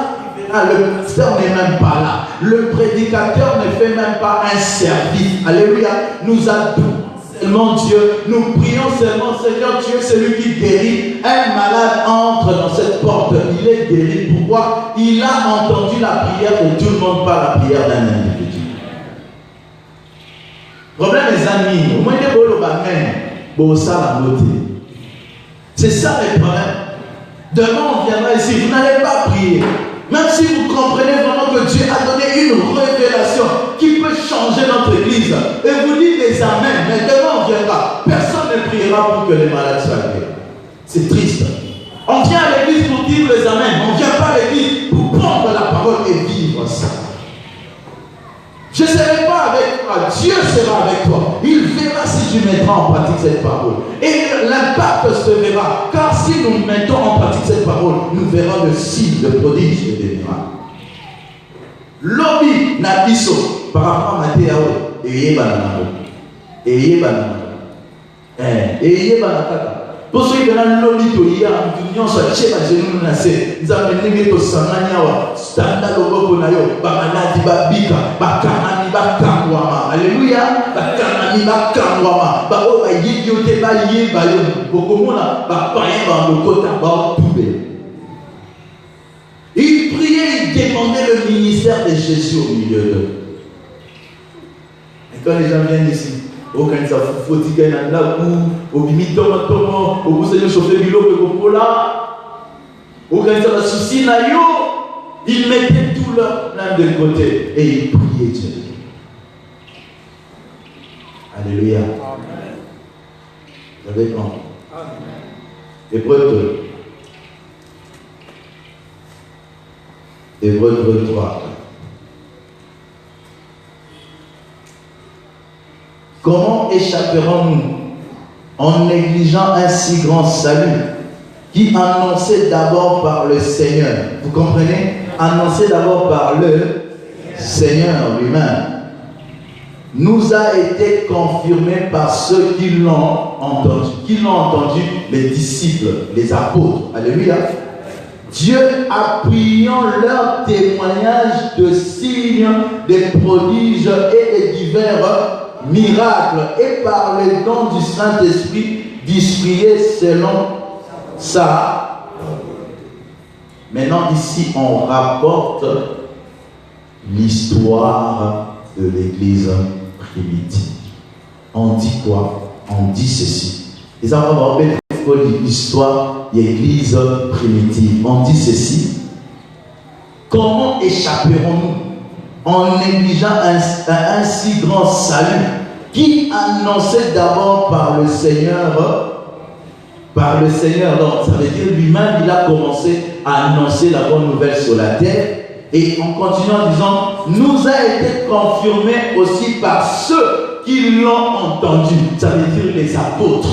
le pasteur n'est même pas là. Le prédicateur ne fait même pas un service. Alléluia. Nous adorons seulement Dieu. Nous prions seulement Seigneur, tu es celui qui guérit. Un malade entre dans cette porte. Il est guéri. Pourquoi? Il a entendu la prière de tout le monde, pas la prière d'un individu. Problème les amis. Au moins de bolo bamen. Bosa la beauté. C'est ça le problème. Demain, on viendra ici, vous n'allez pas prier. Même si vous comprenez vraiment que Dieu a donné une révélation qui peut changer notre église, et vous dites des amens, mais demain on viendra, personne ne priera pour que les malades soient guéris. C'est triste. On vient à l'église pour dire les amens, on ne vient pas à l'église pour prendre la parole et vivre ça. Je ne serai pas avec toi, Dieu sera avec toi. Il verra si tu mettras en pratique cette parole. Et l'impact se verra. Car si nous mettons en pratique cette parole, nous verrons le signe de prodige et de miracles. Lobby na biso par rapport à Matthieu et Yebanano. Et Yebanano. Et Yebanaka. Pour ceux qui ont lobby to y a union soit cheba genou na se. Nous avons négé to sanganya wa standa logo na yo ba maladi ba bika ba kanani ba kangwama. Alléluia. Ba kanani ba kangwama. Ba o ba yiki te ba yi ba yo. Bokomona ba païen ba lokota ba toubé. Il priait, il demandait le ministère de Jésus au milieu d'eux. Et quand les gens viennent ici, au Canada, faut dire qu'il y a un au limite, au bout de chauffer du lot, au Canada, le souci, ils mettaient tout leur plan de côté et ils priaient Dieu. Alléluia. Vous avez compris. Hébreu 2. Hébreu 3. Comment échapperons-nous en négligeant un si grand salut qui annoncé d'abord par le Seigneur? Vous comprenez? Annoncé d'abord par le Seigneur lui-même. Nous a été confirmé par ceux qui l'ont entendu. Qui l'ont entendu? Les disciples, les apôtres. Alléluia. Dieu appuyant leur témoignage de signes, des prodiges et des divers miracles, et par le don du Saint-Esprit distribué selon ça. Maintenant ici on rapporte l'histoire de l'église primitive. On dit quoi? On dit ceci. Et ça va voir l'histoire de l'église primitive. On dit ceci. Comment échapperons-nous en négligeant un si grand salut qui annonçait d'abord par le Seigneur? Par le Seigneur. Donc ça veut dire lui-même, il a commencé à annoncer la bonne nouvelle sur la terre. Et on continue en disant, nous a été confirmé aussi par ceux qui l'ont entendu. Ça veut dire les apôtres.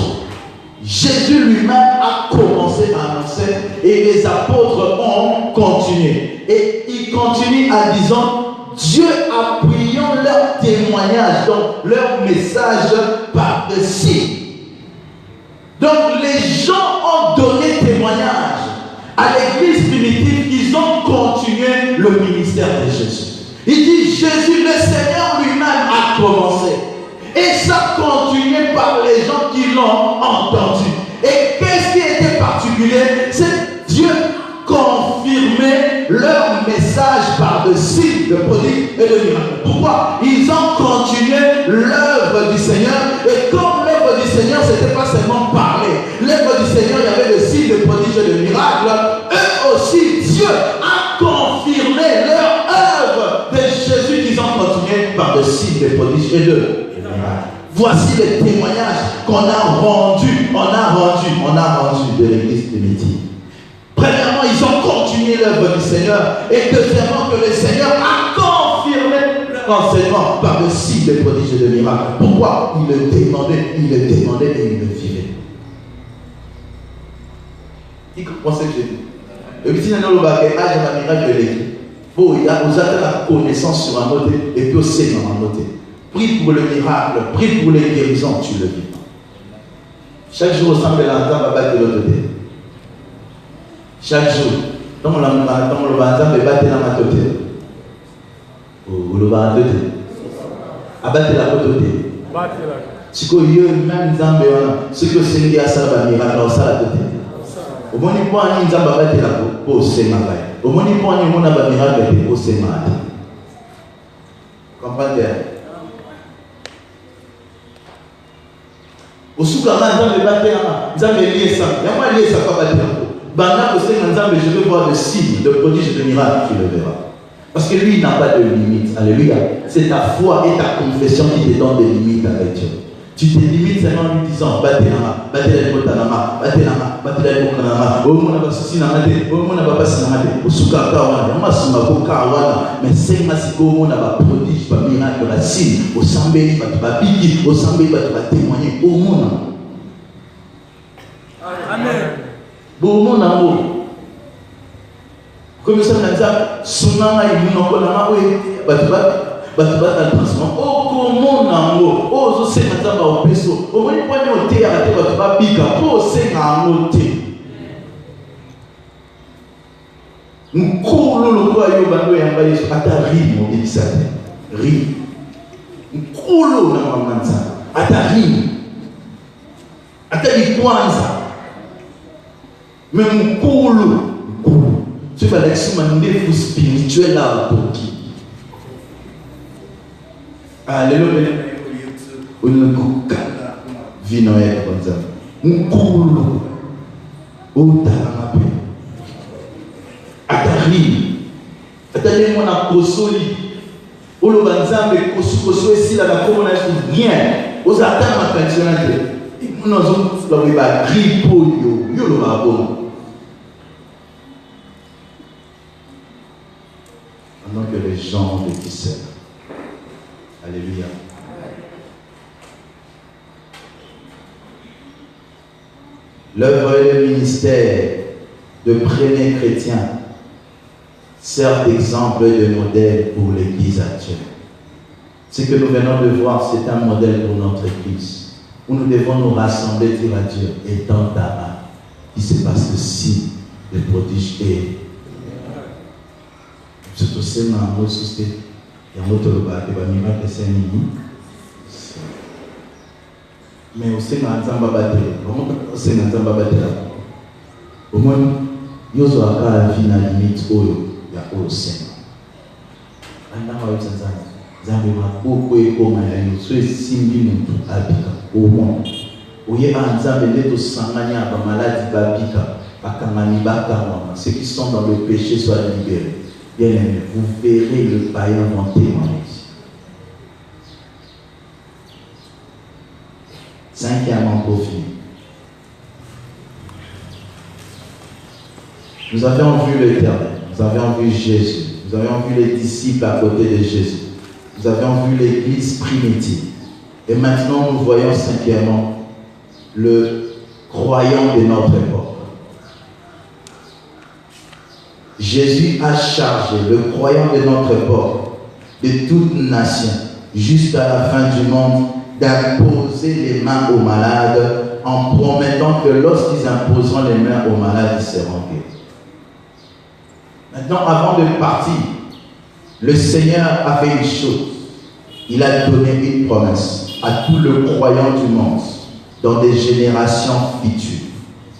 Jésus lui-même a commencé à annoncer et les apôtres ont continué. Et il continue en disant, Dieu appuyant leur témoignage, donc leur message par-dessus. Donc les gens ont donné témoignage à l'église primitive, ils ont continué le ministère de Jésus. Il dit, Jésus, le Seigneur lui-même a commencé. Et ça continuait par les gens qui l'ont entendu. Et qu'est-ce qui était particulier? C'est Dieu confirmait leur message par-dessus de prodiges et de miracles. Pourquoi? Ils ont continué l'œuvre du Seigneur. Et comme l'œuvre du Seigneur, ce n'était pas seulement parler. L'œuvre du Seigneur, il y avait le signe de prodiges et de miracles. Eux aussi, Dieu a confirmé leur œuvre de Jésus qu'ils ont continué par le signe de prodiges et de miracles. Voici les témoignages qu'on a rendus, de l'église primitive. Premièrement, ils ont continué l'œuvre du Seigneur. Et deuxièmement, que le Seigneur a confirmé leur enseignement par le signe des prodiges et de miracles. Pourquoi? Il le demandait, et il le vivait. Qui comprend ce que j'ai dit? Le petit n'a pas de la miracle de l'église. Bon, il y a la connaissance sur un côté et puis aussi dans un côté. Prie pour le miracle, prie pour les guérisons, tu le vis. Chaque jour, au sein de l'entend, va battre de l'autre côté. Chaque jour, quand on le va battre dans ma côté. Ou le va côté. Abattre la côté. Si vous avez même Zambé, ce que c'est lié à ça, va miracle, on s'en la côté. Au moins, il faut un Zambé battre la côté. Au Séma. Au moins, il faut un miracle au Séma. Comprenez? Je veux voir de signes, de prodiges, de miracles, tu le verras. Parce que lui, il n'a pas de limite. Alléluia. C'est ta foi et ta confession qui te donnent des limites avec Dieu. Tu te limites seulement en lui disant Batelama, Batelama, Batelama, Batelama, oh mon abassi namate, oh mon abassi namate, Osuka Kawana, Masumako Kawana, mais c'est Masiko, mon abas prodige, pas miracle, la signe, au Sambé, pas bigi, au Sambé, pas témoigner, au monde. Amen. Bon mon amour. Comme ça, on a dit, Sunana, il nous en connaît pas, oui, Batuba, transformation. Oh, comment on oh, je sais maintenant, au peso. Au moins, il faut noter à la tête, Batuba, Bika, pour c'est à noter. Nous courons le roi Yobando et envoyé sur Atari, mon édisateur. Ri. Nous courons le roi Manza. Atari. Atari Kwanza. Mais nous courons. Tu vas l'action de spirituel là pour qui? Alléluia. On ne coupe vinoé comme ça. On coule au talamape. Atari. Atari mon apostoli. Au lobanzambe kosu ici là la commune bien. Aux attentes ma traditionnelle. Nous avons la gripo yo le babo. Pendant que les gens le disent. Alléluia. L'œuvre et le ministère de premiers chrétiens servent d'exemple et de modèle pour l'Église actuelle. Ce que nous venons de voir, c'est un modèle pour notre Église, où nous devons nous rassembler, dire à Dieu, et dans ta main, il se passe le signe de prodige et surtout c'est ma mot suscité. Il y a un autre miracle de Saint-Mini. Mais aussi, il y a un battre. Au moins, il y a un limite où il y a au Seigneur. Beaucoup de gens sont simbi au monde. Où il y a un de sangania, maladie, ceux qui sont dans le péché soient libérés. Bien aimé, vous verrez le païen en témoigner. Cinquièmement, pour finir. Nous avions vu l'Éternel, nous avions vu Jésus, nous avions vu les disciples à côté de Jésus, nous avions vu l'Église primitive. Et maintenant, nous voyons cinquièmement le croyant de notre époque. Jésus a chargé le croyant de notre époque, de toute nation, jusqu'à la fin du monde, d'imposer les mains aux malades en promettant que lorsqu'ils imposeront les mains aux malades, ils seront guéris. Maintenant, avant de partir, le Seigneur a fait une chose. Il a donné une promesse à tout le croyant du monde, dans des générations futures,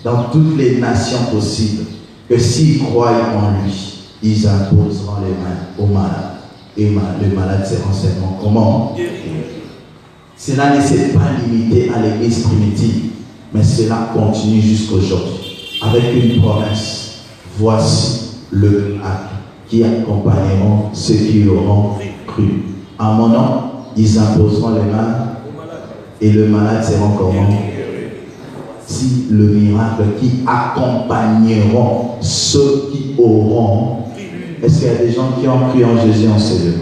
dans toutes les nations possibles, que s'ils croient en lui, ils imposeront les mains aux malades. Et le malade sera seulement comment? Cela ne s'est pas limité à l'église primitive, mais cela continue jusqu'aujourd'hui. Avec une promesse, voici le miracle qui accompagneront ceux qui auront cru. En mon nom, ils imposeront les mains et le malade sera comment? Si le miracle qui accompagneront ceux qui auront. Est-ce qu'il y a des gens qui ont cru en Jésus en ce lieu?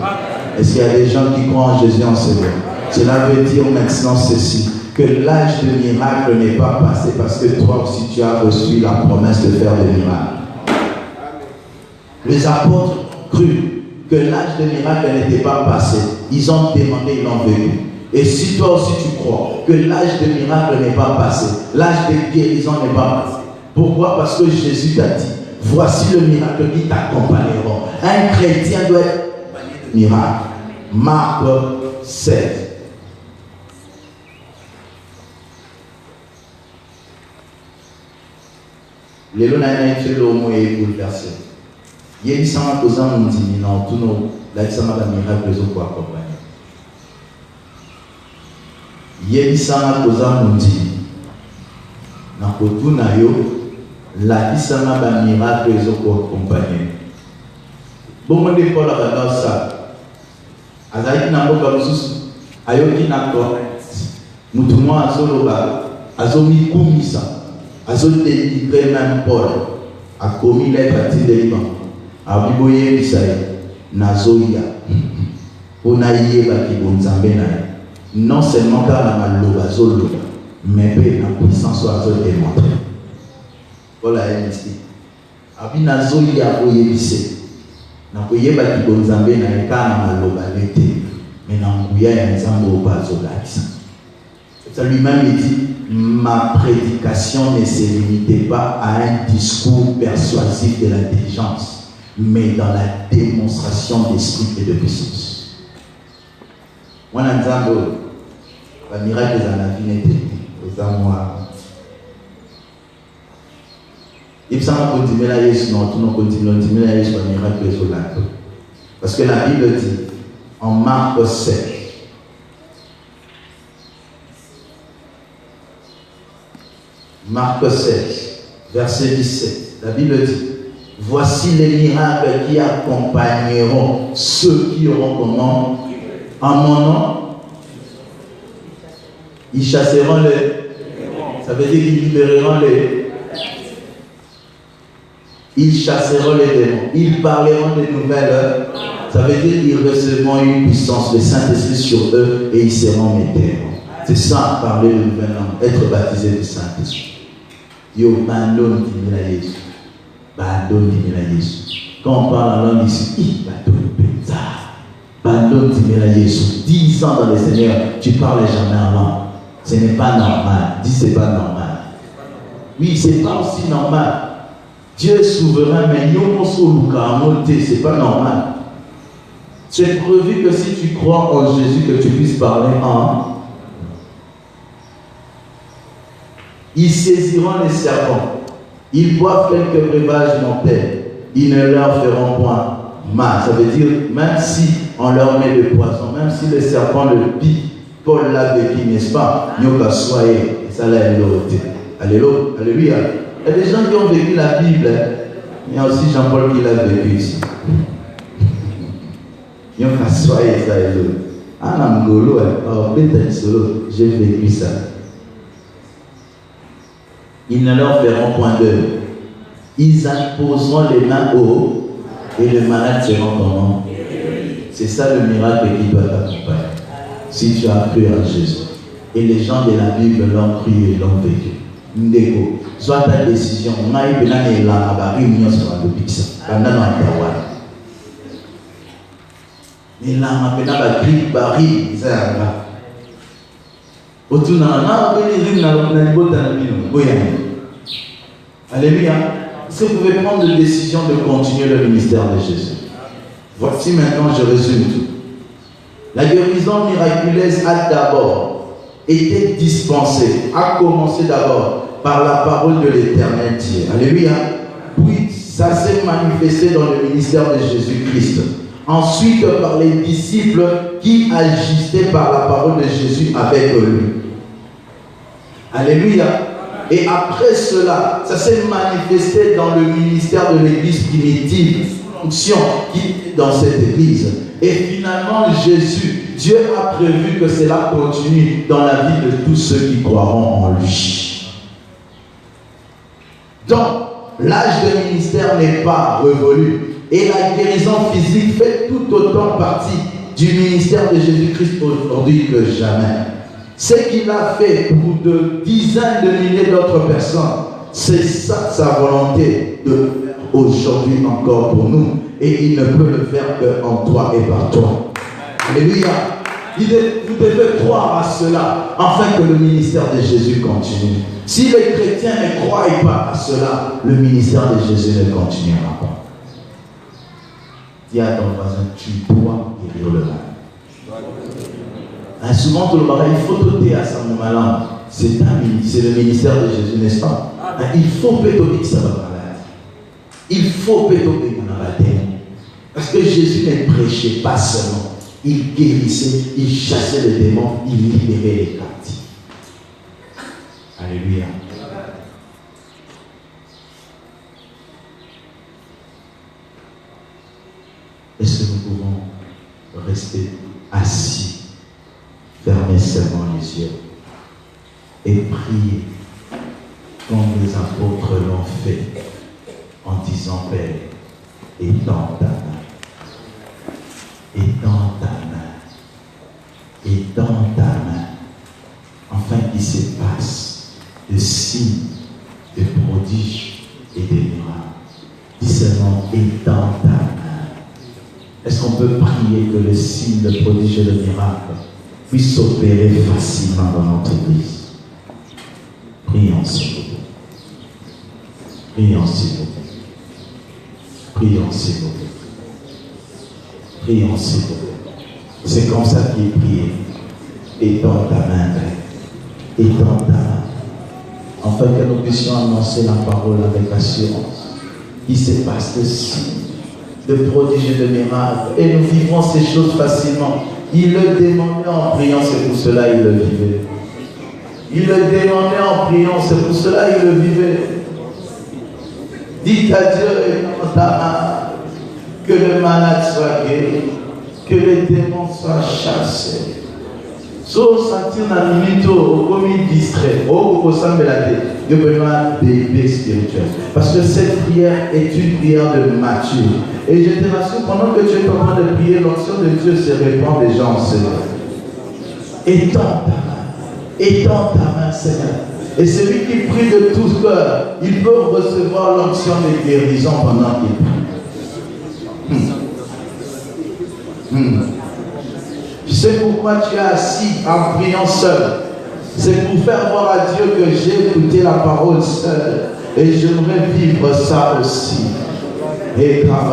Est-ce qu'il y a des gens qui croient en Jésus en ce lieu? Cela veut dire maintenant ceci, que l'âge de miracle n'est pas passé parce que toi aussi tu as reçu la promesse de faire des miracles. Les apôtres ont cru que l'âge de miracle n'était pas passé. Ils ont demandé, ils l'ont vécu. Et si toi aussi tu crois que l'âge de miracle n'est pas passé, l'âge de guérison n'est pas passé. Pourquoi? Parce que Jésus t'a dit, voici le miracle qui t'accompagneront. Un chrétien doit être accompagné de miracles. Marc 7. Les lois n'ont été bouleversées. Il y a eu 100 ans nous dit non, tout nos, là, ça m'a miracle pour accompagner. Yebisanga koza mundi. Na kotuna yo, la kisanga ba miracle ezoko accompagner. Bon monde Paul a banda ça. Azali na mboka mususu ayoki na ko. Mutu mwa azoloba azomi kumisa. Azodélivrer même Paul a commis les parties de Liban. A biboye bisaye nazoya. Ona yeba ki bonzambe na. Non seulement car la maloba zoloba, mais la puissance soit démontrée. Voilà ici. Abina zoya oyebise. Na koyeba ki bonzambe na eka na maloba lete. Mais na nguya ya nzambo ba zolakisa. Ça lui-même dit, ma prédication ne se limitait pas à un discours persuasif de l'intelligence, mais dans la démonstration d'esprit et de puissance. Moi, le miracle de la vie n'était pas moi. Il semble continuer la Jésus, non, tout nous continuons à continuer la Jésus, le miracle de la vie. Parce que la Bible dit, en Marc 7, Marc 16, verset 17, la Bible dit, voici les miracles qui accompagneront ceux qui auront comment? En mon nom, ils chasseront les. Ça veut dire qu'ils libéreront les. Ils chasseront les démons. Ils parleront des nouvelles. Ça veut dire qu'ils recevront une puissance, le Saint-Esprit sur eux et ils seront mes témoins. C'est ça, parler de nouvelles langues, être baptisé du Saint-Esprit. Yo, bandone qui la Jésus. Bandone qui la Jésus. Quand on parle en langue ici, bandone penza. Bandone qui la Jésus. 10 ans dans le Seigneur, tu parles jamais en langue. Ce n'est pas normal. Dis, c'est pas normal. Oui, c'est pas aussi normal. Dieu est souverain, mais c'est pas normal. C'est prévu que si tu crois en Jésus, que tu puisses parler en. Ils saisiront les serpents. Ils boivent quelques breuvages mortels. Ils ne leur feront point mal. Ça veut dire, même si on leur met le poison, même si le serpent le pique, Paul l'a vécu, n'est-ce pas? Nyoka soyez. Ça l'a été. Alléluia. Il y a des gens qui ont vécu la Bible. Il y a aussi Jean-Paul qui l'a vécu ici. Nyoka soyez, ça est là. Ah, Namgolo, solo, j'ai vécu ça. Ils ne leur feront point d'œuvre. Ils imposeront les mains haut et les malades seront comment? C'est ça le miracle qui doit t'accompagner. Si tu as cru en Jésus. Et les gens de la Bible l'ont cru et l'ont vécu. Ndeko, soit ta décision. On a eu la réunion sur le Pixar. Pendant l'Antaouane. Mais là, on a fait la grippe, baril, ça là. Alléluia. Est-ce que vous pouvez prendre la décision de continuer le ministère de Jésus? Voici maintenant, je résume tout. La guérison miraculeuse a d'abord été dispensée, a commencé d'abord par la parole de l'Éternel Dieu. Alléluia. Puis ça s'est manifesté dans le ministère de Jésus-Christ. Ensuite par les disciples qui agissaient par la parole de Jésus avec lui. Alléluia. Et après cela, ça s'est manifesté dans le ministère de l'église primitive, fonction qui est dans cette église. Et finalement, Jésus, Dieu a prévu que cela continue dans la vie de tous ceux qui croiront en lui. Donc, l'âge de ministère n'est pas révolu. Et la guérison physique fait tout autant partie du ministère de Jésus-Christ aujourd'hui que jamais. Ce qu'il a fait pour de dizaines de milliers d'autres personnes, c'est ça sa volonté de le faire aujourd'hui encore pour nous. Et il ne peut le faire qu'en toi et par toi. Alléluia. Vous devez croire à cela afin que le ministère de Jésus continue. Si les chrétiens ne croient pas à cela, le ministère de Jésus ne continuera pas. Dis à ton voisin, tu dois guérir le mal. Souvent, tout le monde, il faut doter à sa moment-là. C'est le ministère de Jésus, n'est-ce pas? Il faut pétober que ça va malade. Il faut pétober qu'on a la terre. Parce que Jésus ne prêchait pas seulement. Il guérissait, il chassait les démons, il libérait les captifs. Alléluia. Est-ce que nous pouvons rester assis, fermer seulement les yeux et prier comme les apôtres l'ont fait en disant: Père, étends ta main, étends ta main, étends ta main, afin qu'il se passe de signes, de prodiges et de miracles. Dis seulement: étends ta main. Est-ce qu'on peut prier que le signe, le prodige et le miracle puisse s'opérer facilement dans notre église? Prions, s'il vous plaît. Prions, s'il vous plaît. Prions, s'il vous plaît. Prions, s'il vous plaît. C'est comme ça qu'il est prié. Étends ta main, Père. Étends ta main. Afin que nous puissions annoncer la parole avec assurance. Il se passe de signes, de prodiges et de miracles. Et nous vivons ces choses facilement. Il le demandait en priant, c'est pour cela qu'il le vivait. Il le demandait en priant, c'est pour cela qu'il le vivait. Dites à Dieu, étends ta main, que le malade soit guéri, que les démons soient chassés. So sentir dans le minito, comme distrait, au semble la tête, il y a un bébé spirituel. Parce que cette prière est une prière de mature. Et je te rassure, pendant que tu es en train de prier, l'onction de Dieu se répand déjà en Seigneur. Étends ta main, étends ta main, Seigneur. Et celui qui prie de tout cœur, il peut recevoir l'onction de guérison pendant qu'il prie. Tu sais pourquoi tu es assis en priant seul? C'est pour faire voir à Dieu que j'ai écouté la parole seule. Et j'aimerais vivre ça aussi. Étends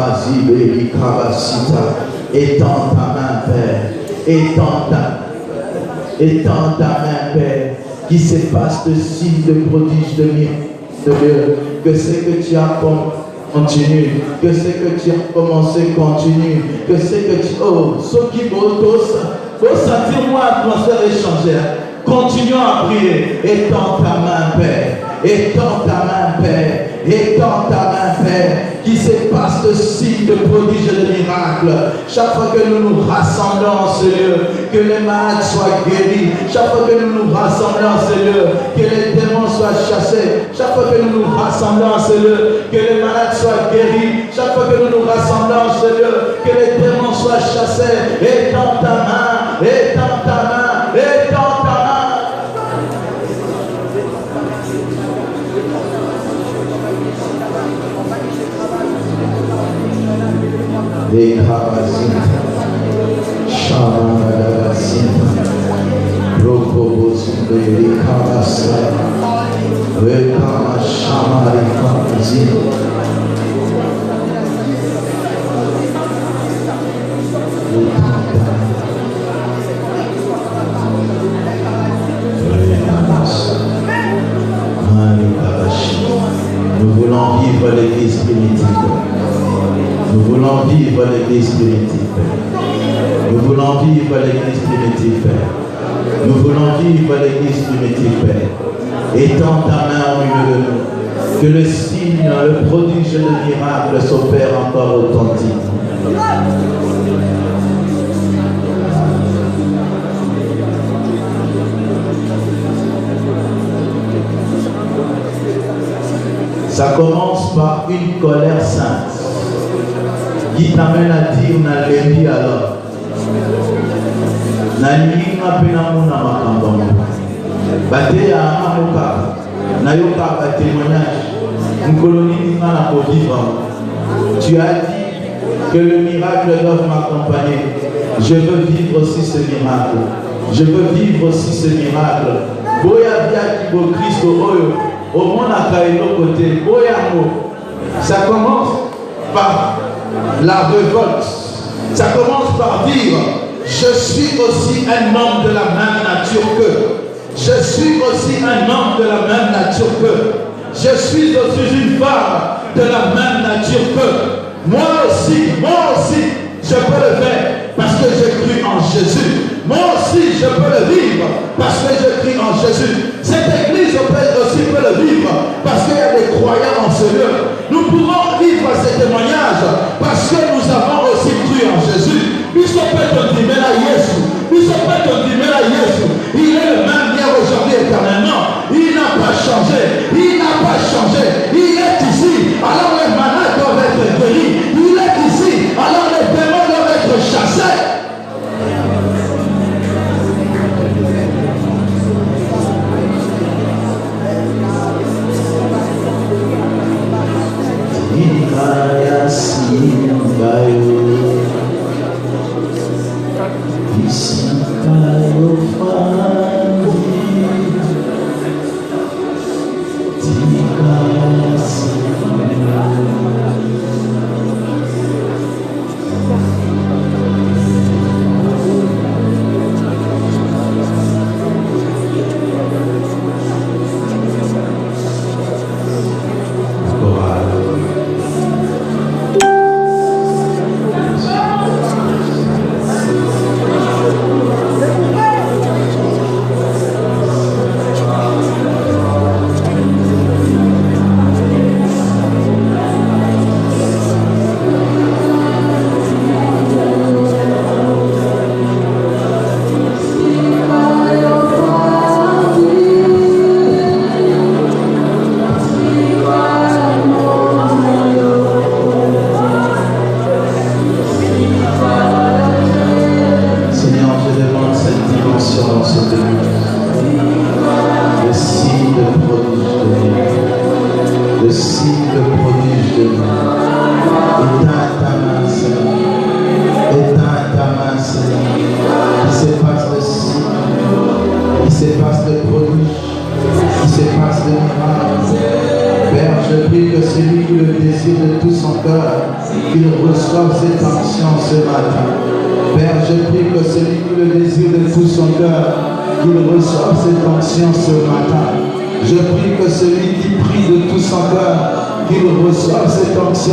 ta main, Père. Étends ta main, Père. Qui se passe de signes, de prodiges, de miracles. Que ce que tu as continue. Que ce que tu as commencé continue. Que ce que tu... Oh, ce qui faut sentir moi l'atmosphère échangère. Continuons à prier. Étends ta main, Père. Étends ta main, Père. Étends ta main, Père. Qui se passe de signes, de prodiges et de miracles. Chaque fois que nous nous rassemblons en ce lieu, que les malades soient guéris. Chaque fois que nous nous rassemblons en ce lieu, que les démons soient chassés. Chaque fois que nous nous rassemblons en ce lieu, que les malades soient guéris. Chaque fois que nous nous rassemblons en ce lieu, que les démons soient chassés. Étends ta main, étends ta main, étends ta main. Les Kabazita, Shamanagazita, Rokobosunda, les Kabasa, Rekama Shamari Kabazita. Nous voulons vivre l'église primitive. Nous voulons vivre l'église primitive. Nous voulons vivre l'église primitive. Nous voulons vivre l'église primitive. Étends ta main au milieu de nous. Que le signe, le prodige et le miracle s'opère encore authentique. Ça commence par une colère sainte qui t'amène à dire na lendi alors na ninga pena mona makamba bate ya amoka na yoka ba témoignage nkoloni na ko vivre. Tu as dit que le miracle doit m'accompagner. Je veux vivre aussi ce miracle. Je veux vivre aussi ce miracle. Boya via ki bo Christ oyo au monde à côté. Boyamo. Ça commence par la révolte. Ça commence par dire: je suis aussi un homme de la même nature qu'eux. Je suis aussi un homme de la même nature qu'eux. Je suis aussi une femme de la même nature qu'eux. Moi aussi, je peux le faire parce que j'ai cru en Jésus. Moi aussi, je peux le vivre parce que je crie en Jésus. Cette église aussi peut le vivre parce qu'il y a des croyants en ce lieu. Nous pouvons vivre ces témoignages parce que nous avons aussi cru en Jésus. Il est le même hier, aujourd'hui, éternellement. Il n'a pas changé. Il n'a pas changé. Il est ici. Alors les malades doivent être guéris. Il est ici. Alors les démons doivent être chassés.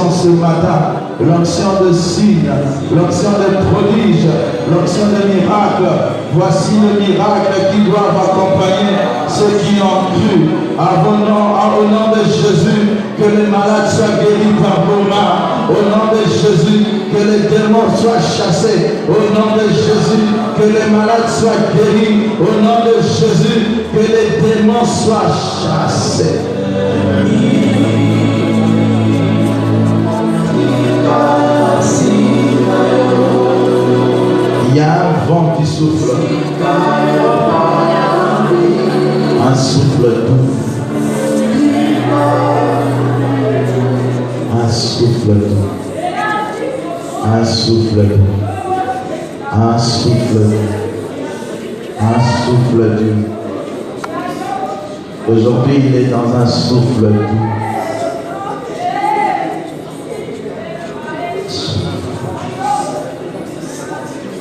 Ce matin, l'onction de signes, l'onction de prodiges, l'onction de miracles. Voici le miracle qui doit accompagner ceux qui ont cru. Au nom de Jésus, que les malades soient guéris par vos mains. Au nom de Jésus, que les démons soient chassés. Au nom de Jésus, que les malades soient guéris. Au nom de Jésus, que les démons soient chassés. Il y a un vent qui souffle, un souffle doux, un souffle doux, un souffle doux, un souffle doux, un souffle doux. Aujourd'hui, il est dans un souffle doux.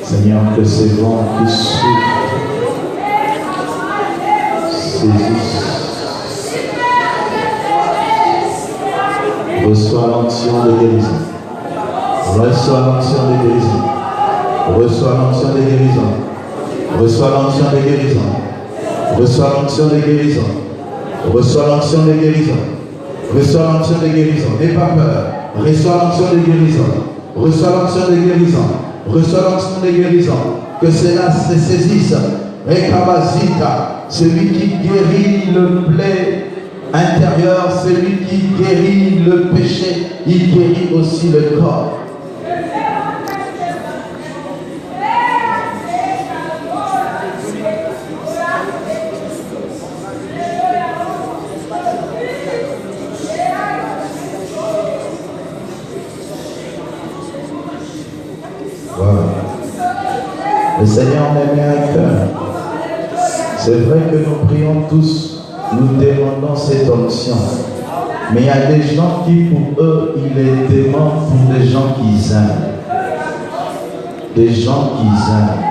Seigneur, que ces vents qui soufflent saisissent. Reçois l'onction de guérison. Reçois l'onction de guérison. Reçois l'onction de guérison. Reçois l'onction de guérison. Reçois l'onction de guérison. Reçois l'onction de guérison. Reçois l'onction de guérison. N'aie pas peur. Reçois l'onction de guérison. Reçois l'onction de guérison. Reçois l'onction de guérison. Que cela se saisisse. Rekabazita, celui qui guérit le plaie intérieur, celui qui guérit le péché, il guérit aussi le corps. Le Seigneur met à cœur. C'est vrai que nous prions tous, nous demandons cette onction. Mais il y a des gens qui, pour eux, ils les demandent pour des gens qu'ils aiment. Des gens qu'ils aiment.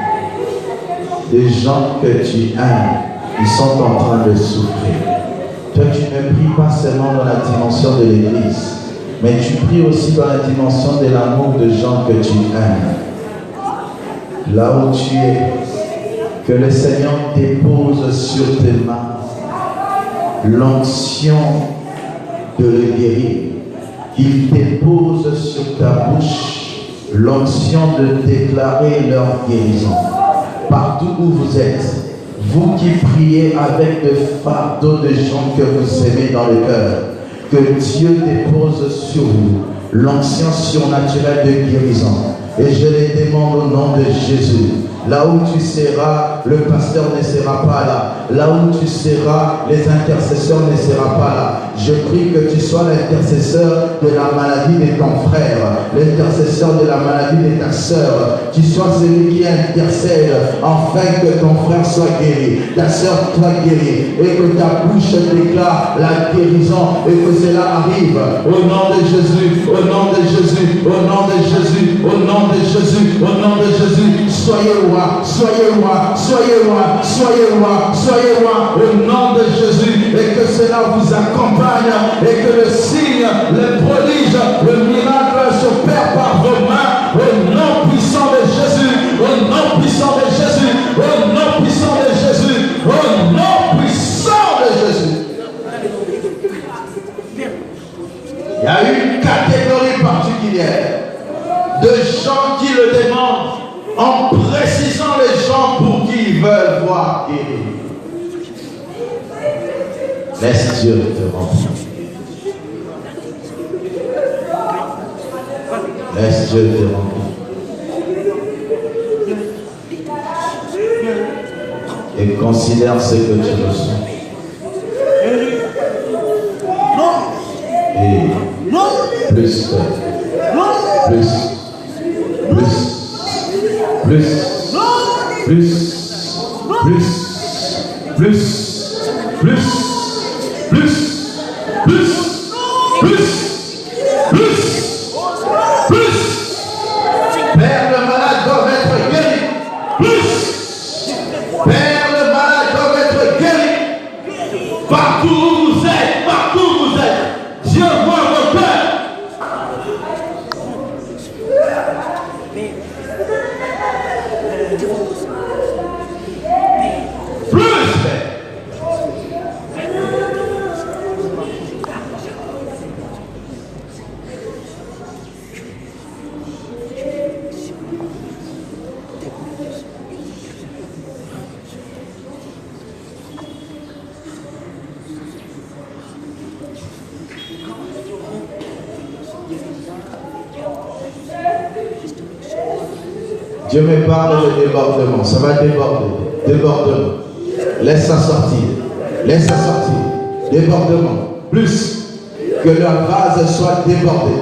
Des gens que tu aimes. Ils sont en train de souffrir. Toi, tu ne pries pas seulement dans la dimension de l'Église, mais tu pries aussi dans la dimension de l'amour de gens que tu aimes. Là où tu es, que le Seigneur dépose sur tes mains l'onction de le guérir. Qu'il dépose sur ta bouche l'onction de déclarer leur guérison. Partout où vous êtes, vous qui priez avec le fardeau de gens que vous aimez dans le cœur, que Dieu dépose sur vous l'onction surnaturelle de guérison. Et je les demande au nom de Jésus. Là où tu seras, le pasteur ne sera pas là. Là où tu seras, les intercesseurs ne seront pas là. Je prie que tu sois l'intercesseur de la maladie de ton frère, l'intercesseur de la maladie de ta soeur. Tu sois celui qui intercède afin que ton frère soit guéri, ta soeur soit guérie, et que ta bouche déclare la guérison, et que cela arrive au nom de Jésus, au nom de Jésus, au nom de Jésus, au nom de Jésus, au nom de Jésus. Soyez roi, soyez roi, soyez roi, soyez roi, soyez roi, au nom de Jésus, et que cela vous accompagne, et que le signe, le prodige, le miracle s'opère par vos mains, au nom puissant de Jésus, au nom puissant de Jésus, au nom puissant de Jésus, au nom puissant de Jésus. Il y a une catégorie particulière de gens qui le demandent en précisant les gens pour qui ils veulent voir guérir. Laisse Dieu te remplir. Laisse Dieu te remplir. Et considère ce que tu reçois. Et plus, plus, Père, le malade doit être guéri. Père, le malade doit être guéri. Partout où vous êtes, Dieu voit vos cœurs. Dieu me parle de débordement. Ça va déborder. Débordement. Laisse ça sortir. Laisse ça sortir. Débordement. Plus. Que le vase soit débordé.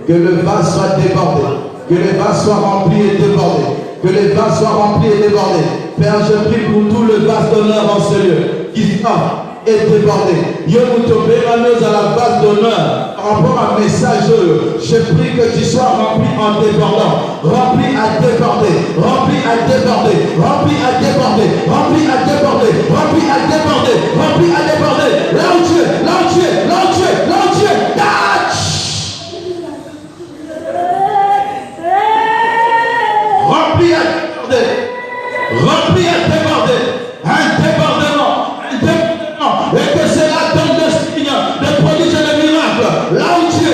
Que le vase soit débordé. Que le vase soit rempli et débordé. Que le vase soit rempli et débordé. Père, je prie pour tout le vase d'honneur en ce lieu. Qui sort et débordé. Yo nous à la base d'honneur. Par rapport à un message, je prie que tu sois rempli en débordant. Rempli à déborder. Rempli à déborder. Rempli à déborder. Rempli à déborder. Rempli à déborder. Rempli à déborder. Là où tu es, là où tu es, là où tu es, là où tu es. Touch! Rempli à déborder. Rempli à déborder. Un débordement. Un débordement. Et que cela donne des signes, des prodiges et des miracles. Là où tu es.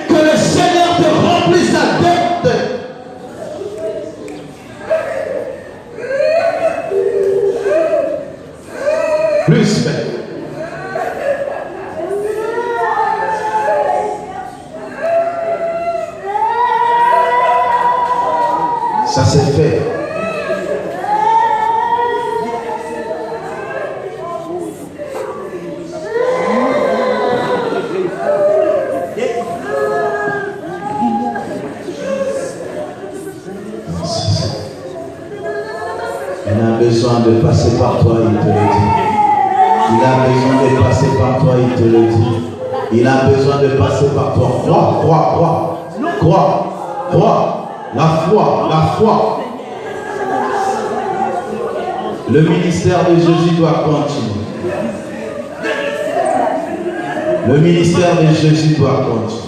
Que le Seigneur te remplisse à déborder. Plus, ça s'est fait. Il a besoin de passer par toi, il te le dit. Il a besoin de passer par toi, il te le dit. Il a besoin de passer par toi. Crois, crois, crois. Crois, crois. La foi, la foi. Le ministère de Jésus doit continuer. Le ministère de Jésus doit continuer.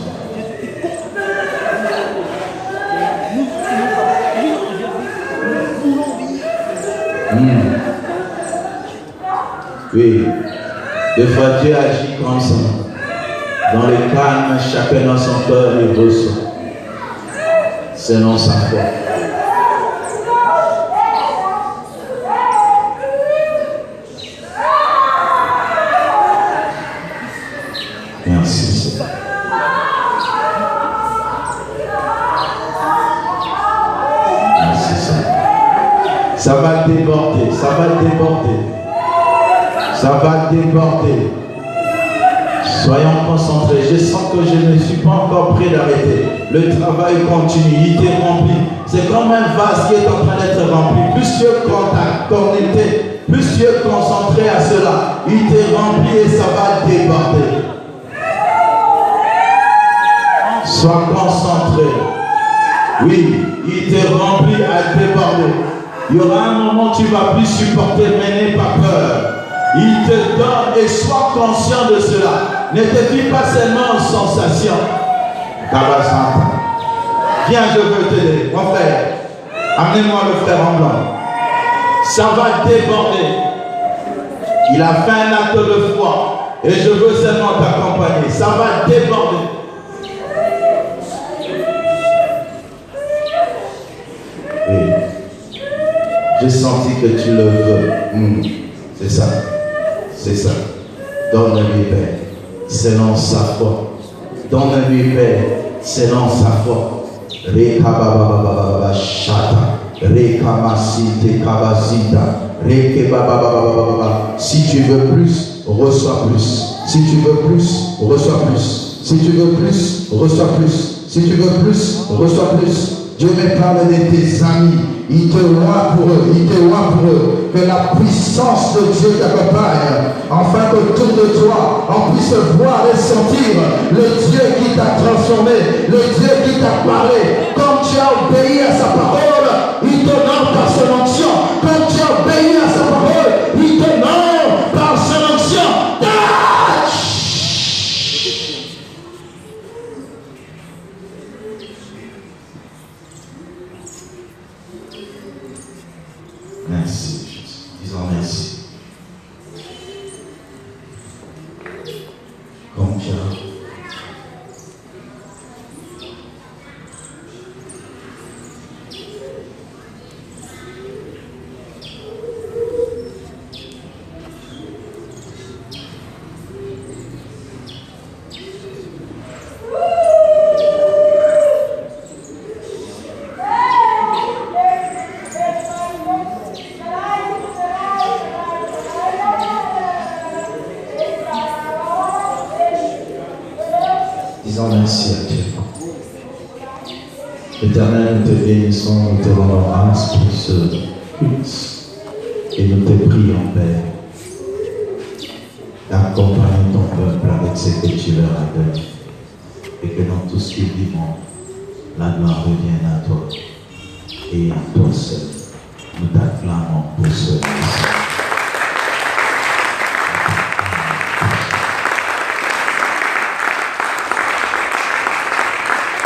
Des fois, Dieu agit comme ça. Dans le calme, chacun dans son cœur, il reçoit. Selon sa foi. Merci, Seigneur. Merci, Seigneur. Ça va déborder, ça va déborder. Ça va déborder. Soyons concentrés. Je sens que je ne suis pas encore prêt d'arrêter. Le travail continue, il t'est rempli. C'est comme un vase qui est en train d'être rempli. Plus tu es connecté, plus tu es concentré à cela, il t'est rempli et ça va déborder. Sois concentré. Oui, il t'est rempli à déborder. Il y aura un moment où tu ne vas plus supporter, mais n'aie pas peur. Il te donne et sois conscient de cela. Ne te fie pas seulement en sensation. Kabasanta. Viens, je veux t'aider. Mon frère, amenez-moi le frère en blanc. Ça va déborder. Il a fait un acte de foi. Et je veux seulement t'accompagner. Ça va déborder. Et j'ai senti que tu le veux. C'est ça. C'est ça. Donne-lui paix selon sa foi. Donne-lui paix selon sa foi. Rekabababababa shata. Rekamasite kabazita. Rekebababababa. Si tu veux plus, reçois plus. Si tu veux plus, reçois plus. Si tu veux plus, reçois plus. Si tu veux plus, reçois plus. Dieu me parle de tes amis. Il te voit pour eux. Il te voit pour eux. Que la puissance de Dieu t'accompagne. Afin qu'autour de toi, on puisse voir et sentir le Dieu qui t'a transformé. Le Dieu qui t'a parlé. Comme tu as obéi à sa parole, il t'honore par son onction. Comme tu as obéi à sa parole, il t'honore par son onction. Merci, Jésus. Disons merci. Comme tu as. Disons merci à Dieu. Éternel, nous te bénissons, nous te rendons grâce pour ce culte et nous te prions, Père, d'accompagner ton peuple avec ce que tu leur as donné et que dans tout ce qu'ils vivons, la gloire revienne à toi et à toi seul. Nous t'acclamons pour ce.